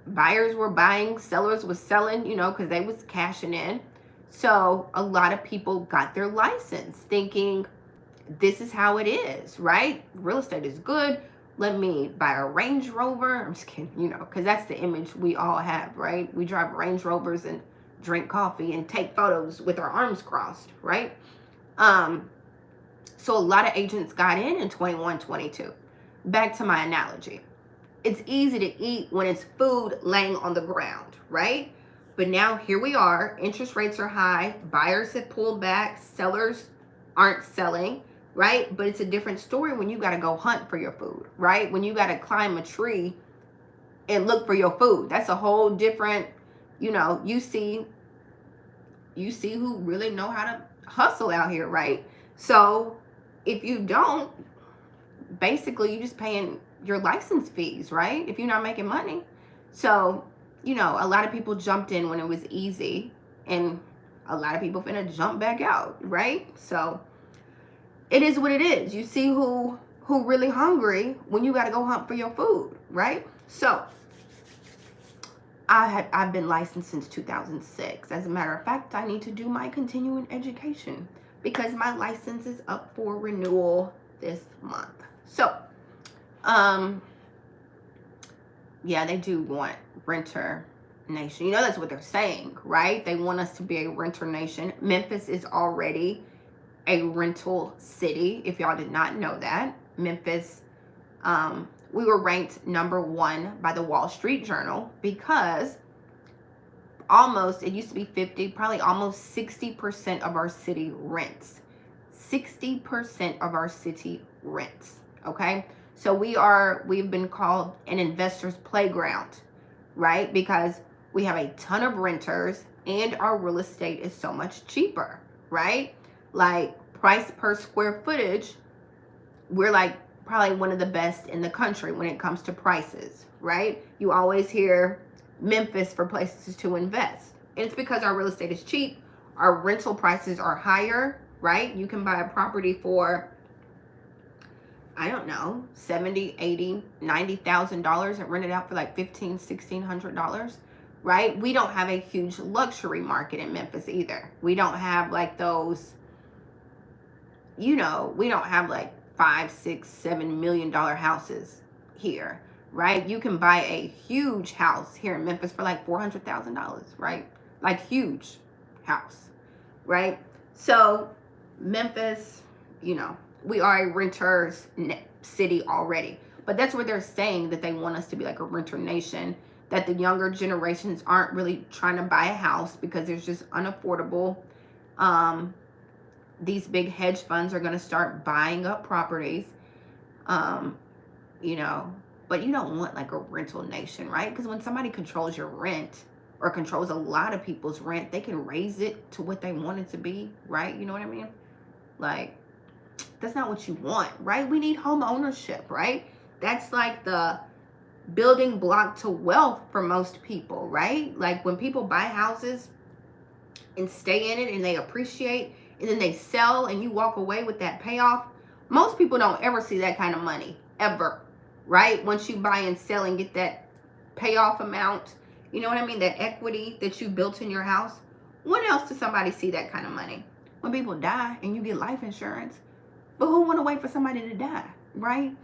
buying. Sellers was selling, you know, because they was cashing in. So a lot of people got their license thinking this is how it is, right? Real estate is good. Let me buy a Range Rover. I'm just kidding, you know, because that's the image we all have, right? We drive Range Rovers and drink coffee and take photos with our arms crossed, right? So a lot of agents got in 21, 22. Back to my analogy. It's easy to eat when it's food laying on the ground, right? But now here we are. Interest rates are high. Buyers have pulled back. Sellers aren't selling. Right? But it's a different story when you got to go hunt for your food, right? When you got to climb a tree and look for your food. That's a whole different, you know, you see who really know how to hustle out here, right? So if you don't, basically you're just paying your license fees, right? If you're not making money. So, you know, a lot of people jumped in when it was easy and a lot of people finna jump back out, right? So it is what it is. You see who really hungry when you got to go hunt for your food, right? So I've been licensed since 2006. As a matter of fact, I need to do my continuing education because my license is up for renewal this month. So, yeah, they do want renter nation. You know, that's what they're saying, right? They want us to be a renter nation. Memphis is already a rental city, if y'all did not know that. Memphis, we were ranked #1 by the Wall Street Journal because it used to be 50, probably almost 60% of our city rents. 60% of our city rents, okay? So we've been called an investor's playground, right? Because We have a ton of renters, and our real estate is so much cheaper, right? Like price per square footage, we're like probably one of the best in the country when it comes to prices, right? You always hear Memphis for places to invest. And it's because our real estate is cheap. Our rental prices are higher, right? You can buy a property for, I don't know, $70, $80, $90,000 and rent it out for like $1,500, $1,600, right? We don't have a huge luxury market in Memphis either. We don't have like those, we don't have like $5, $6, $7 million houses here, right? You can buy a huge house here in Memphis for like $400,000, right? Like huge house, right? So Memphis, we are a renter's city already, but that's what they're saying, that they want us to be like a renter nation, that the younger generations aren't really trying to buy a house because it's just unaffordable. These big hedge funds are going to start buying up properties, but you don't want like a rental nation, right? Because when somebody controls your rent or controls a lot of people's rent, they can raise it to what they want it to be, right? You know what I mean? Like, that's not what you want, right? We need home ownership, right? That's like the building block to wealth for most people, right? Like when people buy houses and stay in it and they appreciate and then they sell and you walk away with that payoff, most people don't ever see that kind of money, ever, right? Once you buy and sell and get that payoff amount, you know what I mean? That equity that you built in your house. When else does somebody see that kind of money? When people die and you get life insurance. But who want to wait for somebody to die, right?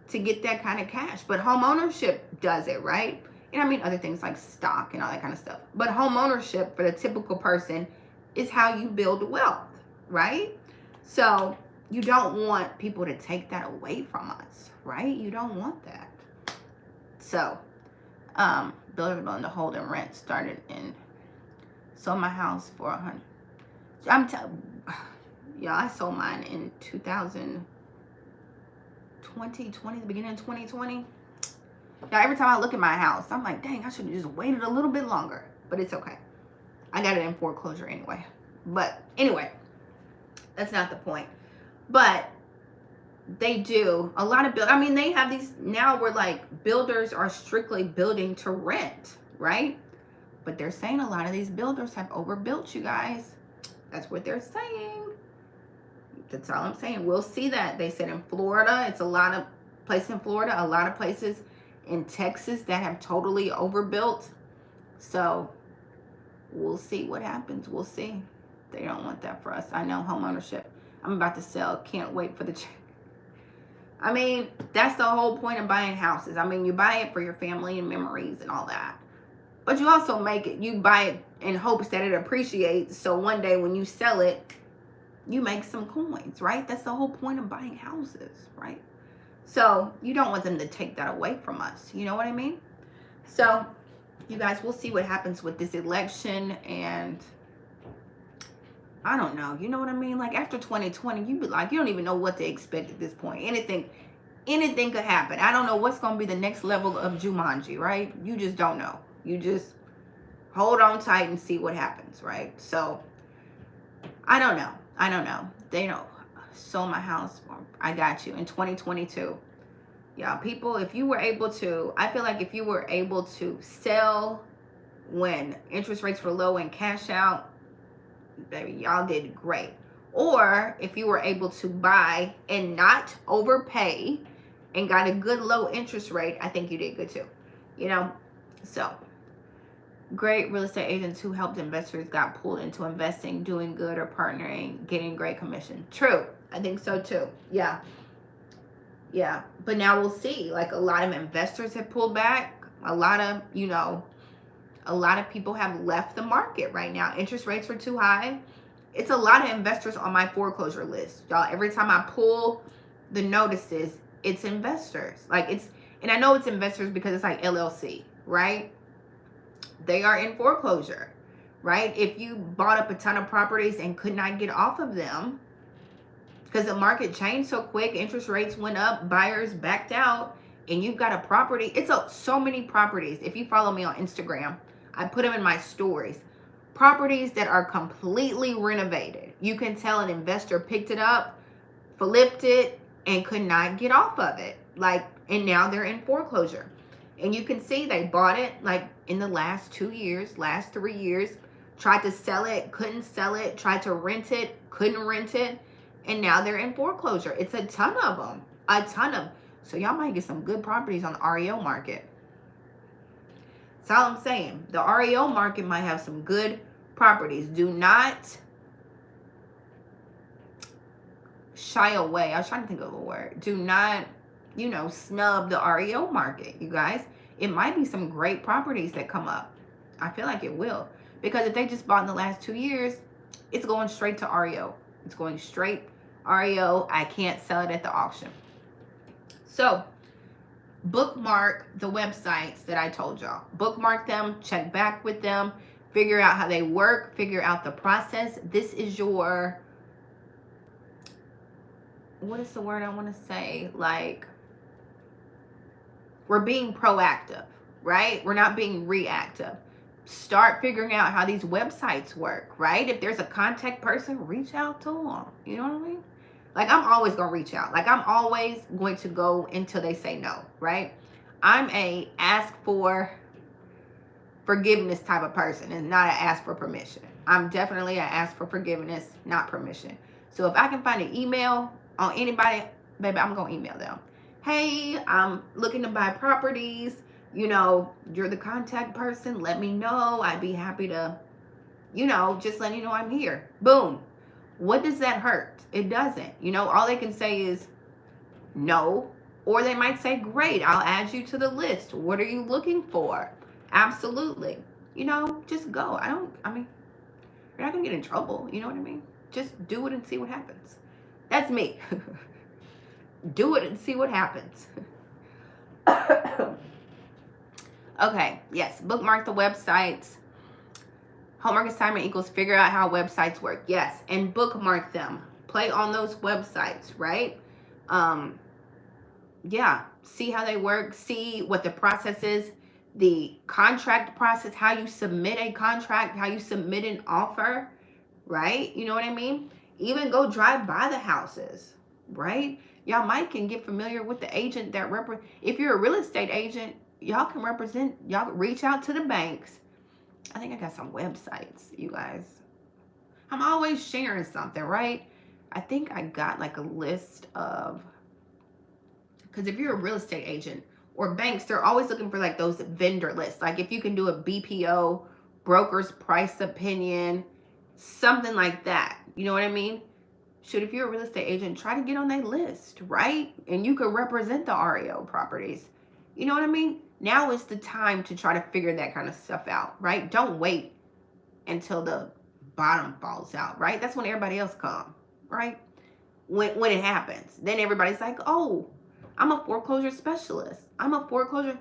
To get that kind of cash. But home ownership does it, right? And I mean other things like stock and all that kind of stuff. But home ownership for the typical person is how you build wealth, right? So you don't want people to take that away from us, right? You don't want that. So, builders willing to hold and rent started in, sold my house for $100. I sold mine in 2020, the beginning of 2020. Now, every time I look at my house, I'm like, dang, I should have just waited a little bit longer. But it's okay. I got it in foreclosure anyway. But anyway, that's not the point. But they do a lot of they have these now where like builders are strictly building to rent, right? But they're saying a lot of these builders have overbuilt, you guys. That's what they're saying. That's all I'm saying. We'll see that. They said in Florida, it's a lot of places in Florida, a lot of places in Texas that have totally overbuilt. So we'll see what happens. We'll see. They don't want that for us. I know, home ownership. I'm about to sell. Can't wait for the check. That's the whole point of buying houses. You buy it for your family and memories and all that. But you also you buy it in hopes that it appreciates. So one day when you sell it, you make some coins, right? That's the whole point of buying houses, right? So you don't want them to take that away from us. You know what I mean? So you guys, we'll see what happens with this election. And I don't know. You know what I mean? Like after 2020, you be like, you don't even know what to expect at this point. Anything could happen. I don't know what's going to be the next level of Jumanji, right? You just don't know. You just hold on tight and see what happens, right? So I don't know. They don't sold my house. I got you in 2022. Yeah, people, if you were able to, I feel like if you were able to sell when interest rates were low and cash out, baby, y'all did great. Or if you were able to buy and not overpay and got a good low interest rate, I think you did good too. So great real estate agents who helped investors got pulled into investing, doing good, or partnering, getting great commission. True. I think so too. Yeah. But now we'll see. Like a lot of investors have pulled back. A lot of people have left the market right now. Interest rates are too high. It's a lot of investors on my foreclosure list. Y'all, every time I pull the notices, it's investors. And I know it's investors because it's like LLC, right? They are in foreclosure, right? If you bought up a ton of properties and could not get off of them because the market changed so quick, interest rates went up, buyers backed out, and you've got a property. So many properties. If you follow me on Instagram, I put them in my stories. Properties that are completely renovated. You can tell an investor picked it up, flipped it, and could not get off of it. Like, and now they're in foreclosure. And you can see they bought it like in the last 2 years, last 3 years, tried to sell it, couldn't sell it, tried to rent it, couldn't rent it, and now they're in foreclosure. It's a ton of them, a ton of them. So y'all might get some good properties on the REO market. That's all I'm saying. The REO market might have some good properties. Do not shy away. I was trying to think of a word. Do not, you know, snub the REO market, you guys. It might be some great properties that come up. I feel like it will. Because if they just bought in the last 2 years, it's going straight to REO. It's going straight REO. I can't sell it at the auction. So, bookmark the websites that I told y'all. Bookmark them, check back with them, figure out how they work, figure out the process. This is your, what is the word I want to say? Like, we're being proactive, right? We're not being reactive. Start figuring out how these websites work, right? If there's a contact person, reach out to them. You know what I mean? Like, I'm always going to reach out. Like, I'm always going to go until they say no, right? I'm a ask for forgiveness type of person and not an ask for permission. I'm definitely an ask for forgiveness, not permission. So if I can find an email on anybody, baby, I'm going to email them. Hey, I'm looking to buy properties. You know, you're the contact person. Let me know. I'd be happy to, you know, just let you know I'm here. Boom. What does that hurt? It doesn't. You know, all they can say is no. Or they might say, great, I'll add you to the list. What are you looking for? Absolutely. You know, just go. I mean, you're not going to get in trouble. You know what I mean? Just do it and see what happens. That's me. Do it and see what happens. Okay, yes, bookmark the websites. Homework assignment equals figure out how websites work. Yes, and bookmark them. Play on those websites, right? Yeah, see how they work. See what the process is. The contract process, how you submit a contract, how you submit an offer, right? You know what I mean? Even go drive by the houses, right? Y'all might can get familiar with the agent that if you're a real estate agent, y'all can represent, y'all reach out to the banks. I think I got some websites, you guys. I'm always sharing something, right? I think I got like a list of, because if you're a real estate agent or banks, they're always looking for like those vendor lists. Like if you can do a BPO, broker's price opinion, something like that. You know what I mean? Shoot, if you're a real estate agent, try to get on that list, right? And you could represent the REO properties. You know what I mean? Now is the time to try to figure that kind of stuff out, right? Don't wait until the bottom falls out, right? That's when everybody else comes, right? When it happens. Then everybody's like, oh, I'm a foreclosure specialist. I'm a foreclosure.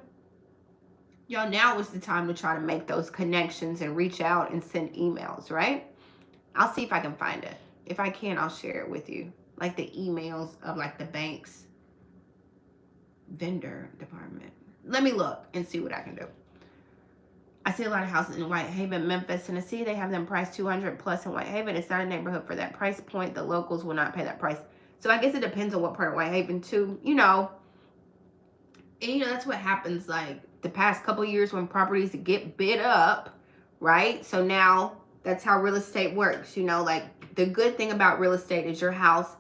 Y'all, now is the time to try to make those connections and reach out and send emails, right? I'll see if I can find it. If I can, I'll share it with you. Like the emails of like the bank's vendor department. Let me look and see what I can do. I see a lot of houses in Whitehaven, Memphis, Tennessee. They have them priced $200 plus in Whitehaven. It's not a neighborhood for that price point. The locals will not pay that price. So I guess it depends on what part of Whitehaven too, you know. And you know, that's what happens like the past couple of years when properties get bid up, right? So now that's how real estate works. You know, like the good thing about real estate is your house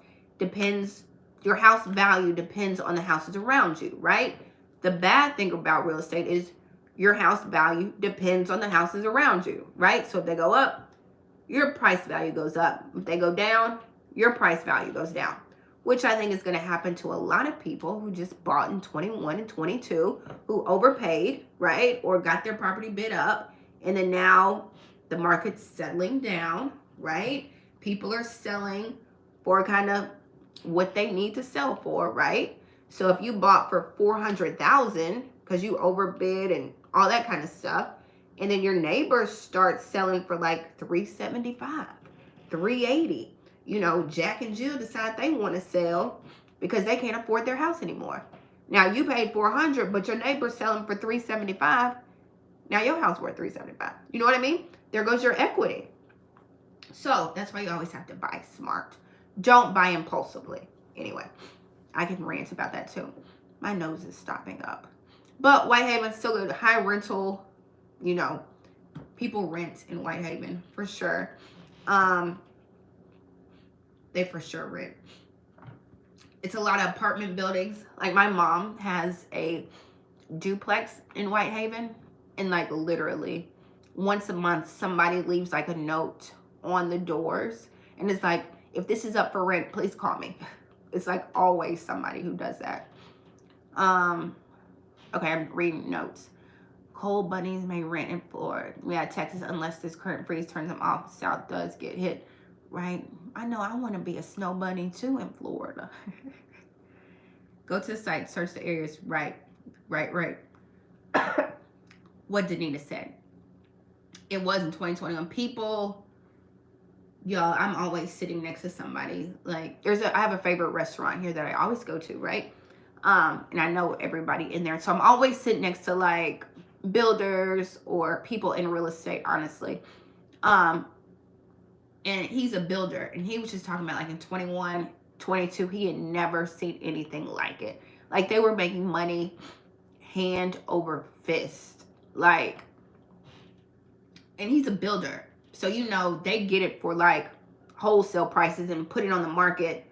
value depends on the houses around you, right? The bad thing about real estate is your house value depends on the houses around you, right? So if they go up, your price value goes up. If they go down, your price value goes down, which I think is going to happen to a lot of people who just bought in 21 and 22, who overpaid, right? Or got their property bid up, and then now the market's settling down, right? People are selling for kind of what they need to sell for, right? So if you bought for $400,000 because you overbid and all that kind of stuff, and then your neighbors start selling for like $375, $380, you know, Jack and Jill decide they want to sell because they can't afford their house anymore. Now you paid $400, but your neighbor's selling for $375. Now your house worth $375. You know what I mean? There goes your equity. So that's why you always have to buy smart. Don't buy impulsively. Anyway, I can rant about that too. My nose is stopping up. But Whitehaven's still good. High rental, you know, people rent in Whitehaven for sure. They for sure rent. It's a lot of apartment buildings. Like my mom has a duplex in Whitehaven, and like literally once a month somebody leaves like a note on the doors, and it's like, if this is up for rent, please call me. It's like always somebody who does that. Okay, I'm reading notes. Cold bunnies may rent in Florida. Yeah, Texas, unless this current freeze turns them off. South does get hit, right? I know, I want to be a snow bunny too in Florida. Go to the site, search the areas. Right. What Danita said. It was in 2021. People, y'all, I'm always sitting next to somebody. Like, I have a favorite restaurant here that I always go to, right? And I know everybody in there. So I'm always sitting next to like builders or people in real estate, honestly. And he's a builder, and he was just talking about like in 21, 22, he had never seen anything like it. Like they were making money hand over fist. Like, and he's a builder. So, you know, they get it for like wholesale prices and put it on the market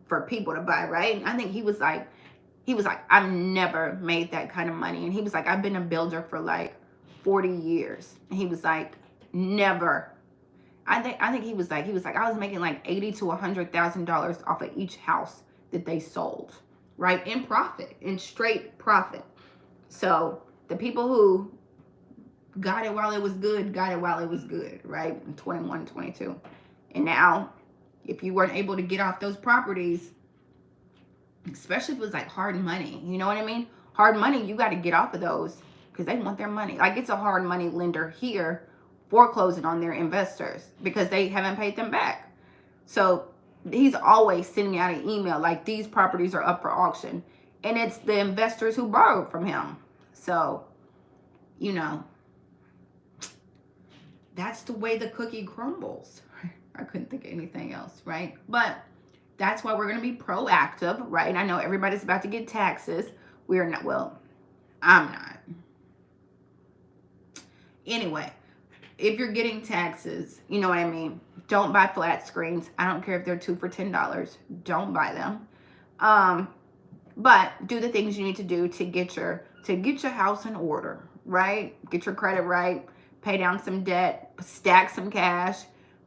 for people to buy, right? I think he was like, I've never made that kind of money. And he was like, I've been a builder for like 40 years. And he was like, never. I think he was like, I was making like $80,000 to $100,000 off of each house that they sold, right? In profit, in straight profit. So the people who got it while it was good, right? In 21, 22. And now, if you weren't able to get off those properties, especially if it was like hard money, you know what I mean? Hard money, you got to get off of those because they want their money. Like it's a hard money lender here foreclosing on their investors because they haven't paid them back. So he's always sending out an email like, these properties are up for auction. And it's the investors who borrowed from him. So, you know, that's the way the cookie crumbles. I couldn't think of anything else, right? But that's why we're going to be proactive, right? And I know everybody's about to get taxes. We're not, well, I'm not. Anyway, if you're getting taxes, you know what I mean? Don't buy flat screens. I don't care if they're 2 for $10. Don't buy them. But do the things you need to do to get your house in order, right? Get your credit right, pay down some debt, stack some cash,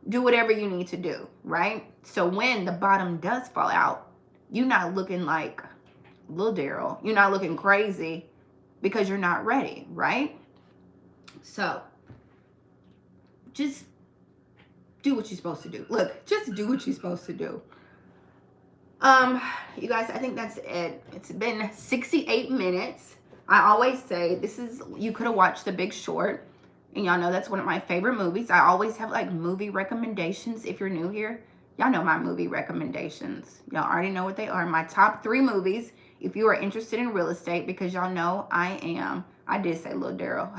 do whatever you need to do, right? So when the bottom does fall out, you're not looking like Lil Daryl. You're not looking crazy because you're not ready, right? So just do what you're supposed to do. Look, just do what you're supposed to do. You guys, I think that's it. It's been 68 minutes. I always say you could have watched The Big Short, and y'all know that's one of my favorite movies. I always have like movie recommendations. If you're new here, y'all know my movie recommendations. Y'all already know what they are. My top 3 movies if you are interested in real estate, because y'all know I did say Lil Daryl.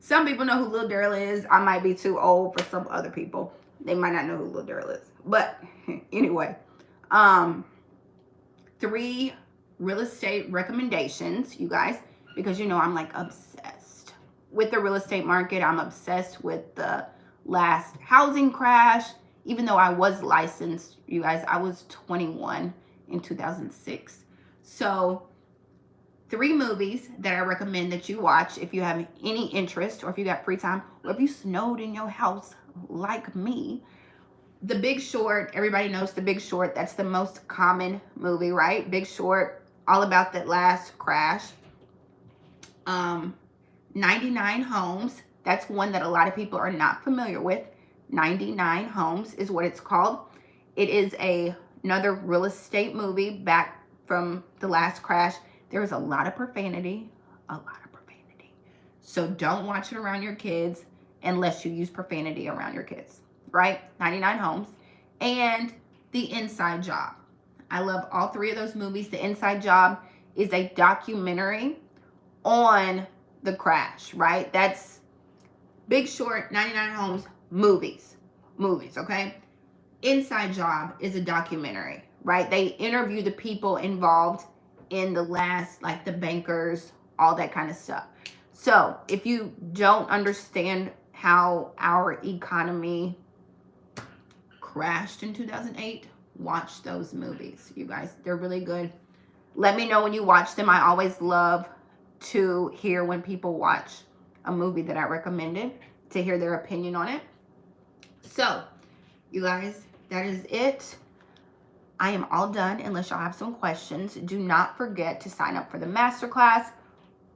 Some people know who Lil Daryl is. I might be too old for some other people. They might not know who Lil Daryl is. But anyway, 3 real estate recommendations, you guys, because you know I'm like obsessed with the real estate market. I'm obsessed with the last housing crash. Even though I was licensed, you guys, I was 21 in 2006. So 3 movies that I recommend that you watch if you have any interest, or if you got free time, or if you snowed in your house like me. The Big Short, everybody knows The Big Short. That's the most common movie, right? Big Short, all about that last crash. 99 Homes, that's one that a lot of people are not familiar with. 99 Homes is what it's called. It is another real estate movie back from the last crash. There is a lot of profanity, So don't watch it around your kids unless you use profanity around your kids, right? 99 Homes. And The Inside Job. I love all 3 of those movies. The Inside Job is a documentary on the crash, right? That's Big Short, 99 Homes, movies, okay? Inside Job is a documentary, right? They interview the people involved in the last, like the bankers, all that kind of stuff. So if you don't understand how our economy crashed in 2008, watch those movies, you guys. They're really good. Let me know when you watch them. I always love to hear when people watch a movie that I recommended, to hear their opinion on it. So, you guys, that is it. I am all done unless y'all have some questions. Do not forget to sign up for the masterclass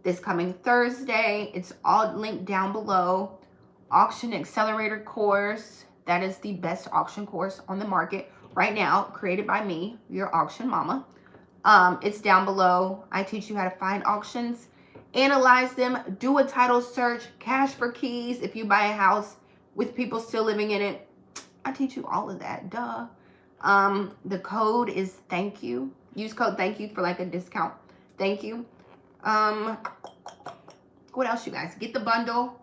this coming Thursday. It's all linked down below. Auction Accelerator course. That is the best auction course on the market right now, created by me, your auction mama. It's down below. I teach you how to find auctions, analyze them, do a title search, cash for keys if you buy a house with people still living in it. I teach you all of that, duh. The code is thank you. Use code thank you for like a discount. Thank you. What else, you guys? Get the bundle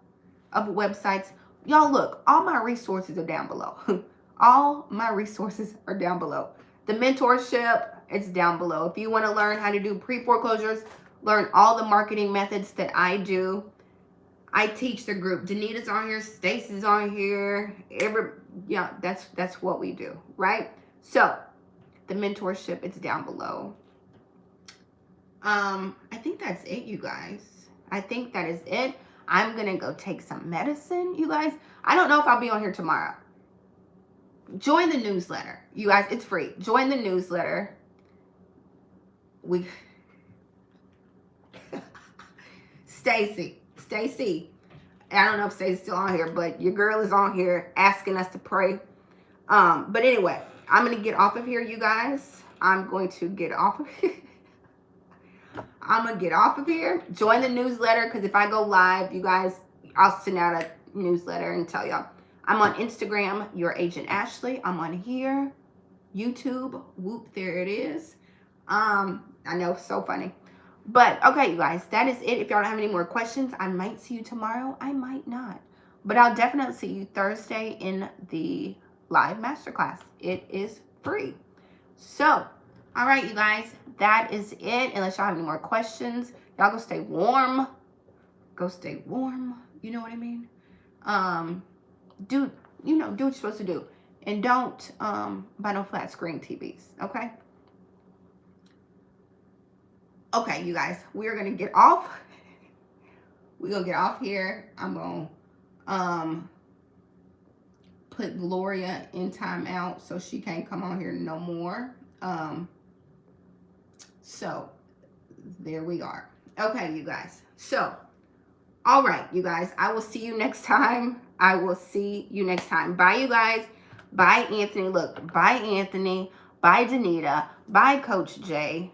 of websites. Y'all look, all my resources are down below. All my resources are down below. The mentorship, it's down below. If you want to learn how to do pre-foreclosures, learn all the marketing methods that I do. I teach the group. Danita's on here, Stacy's on here. Yeah, that's what we do, right? So, the mentorship, it's down below. I think that's it, you guys. I think that is it. I'm gonna go take some medicine, you guys. I don't know if I'll be on here tomorrow. Join the newsletter, you guys. It's free. Join the newsletter. Stacy. I don't know if Stacy's still on here, but your girl is on here asking us to pray. But anyway, I'm gonna get off of here, you guys. I'm going to get off of here. I'm gonna get off of here. Join the newsletter, because if I go live, you guys, I'll send out a newsletter and tell y'all. I'm on Instagram, Your Agent Ashley. I'm on here, YouTube. Whoop, there it is. I know, so funny. But okay, you guys, that is it. If y'all don't have any more questions, I might see you tomorrow. I might not, but I'll definitely see you Thursday in the live masterclass. It is free. So, all right, you guys, that is it. Unless y'all have any more questions, y'all go stay warm. Go stay warm. You know what I mean? Do what you're supposed to do, and don't buy no flat screen TVs. Okay. Okay, you guys, we're gonna get off. We're gonna get off here. I'm gonna put Gloria in timeout so she can't come on here no more. So there we are. Okay, you guys. So, all right, you guys, I will see you next time. I will see you next time. Bye, you guys. Bye, Anthony. Look, bye, Anthony. Bye, Danita. Bye, Coach Jay.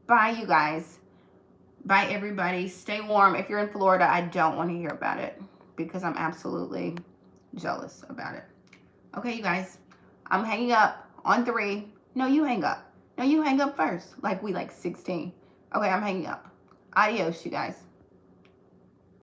Bye, you guys. Bye, everybody. Stay warm. If you're in Florida, I don't want to hear about it because I'm absolutely jealous about it. Okay, you guys. I'm hanging up on 3. No, you hang up. No, you hang up first. Like we like 16. Okay, I'm hanging up. Adios, you guys.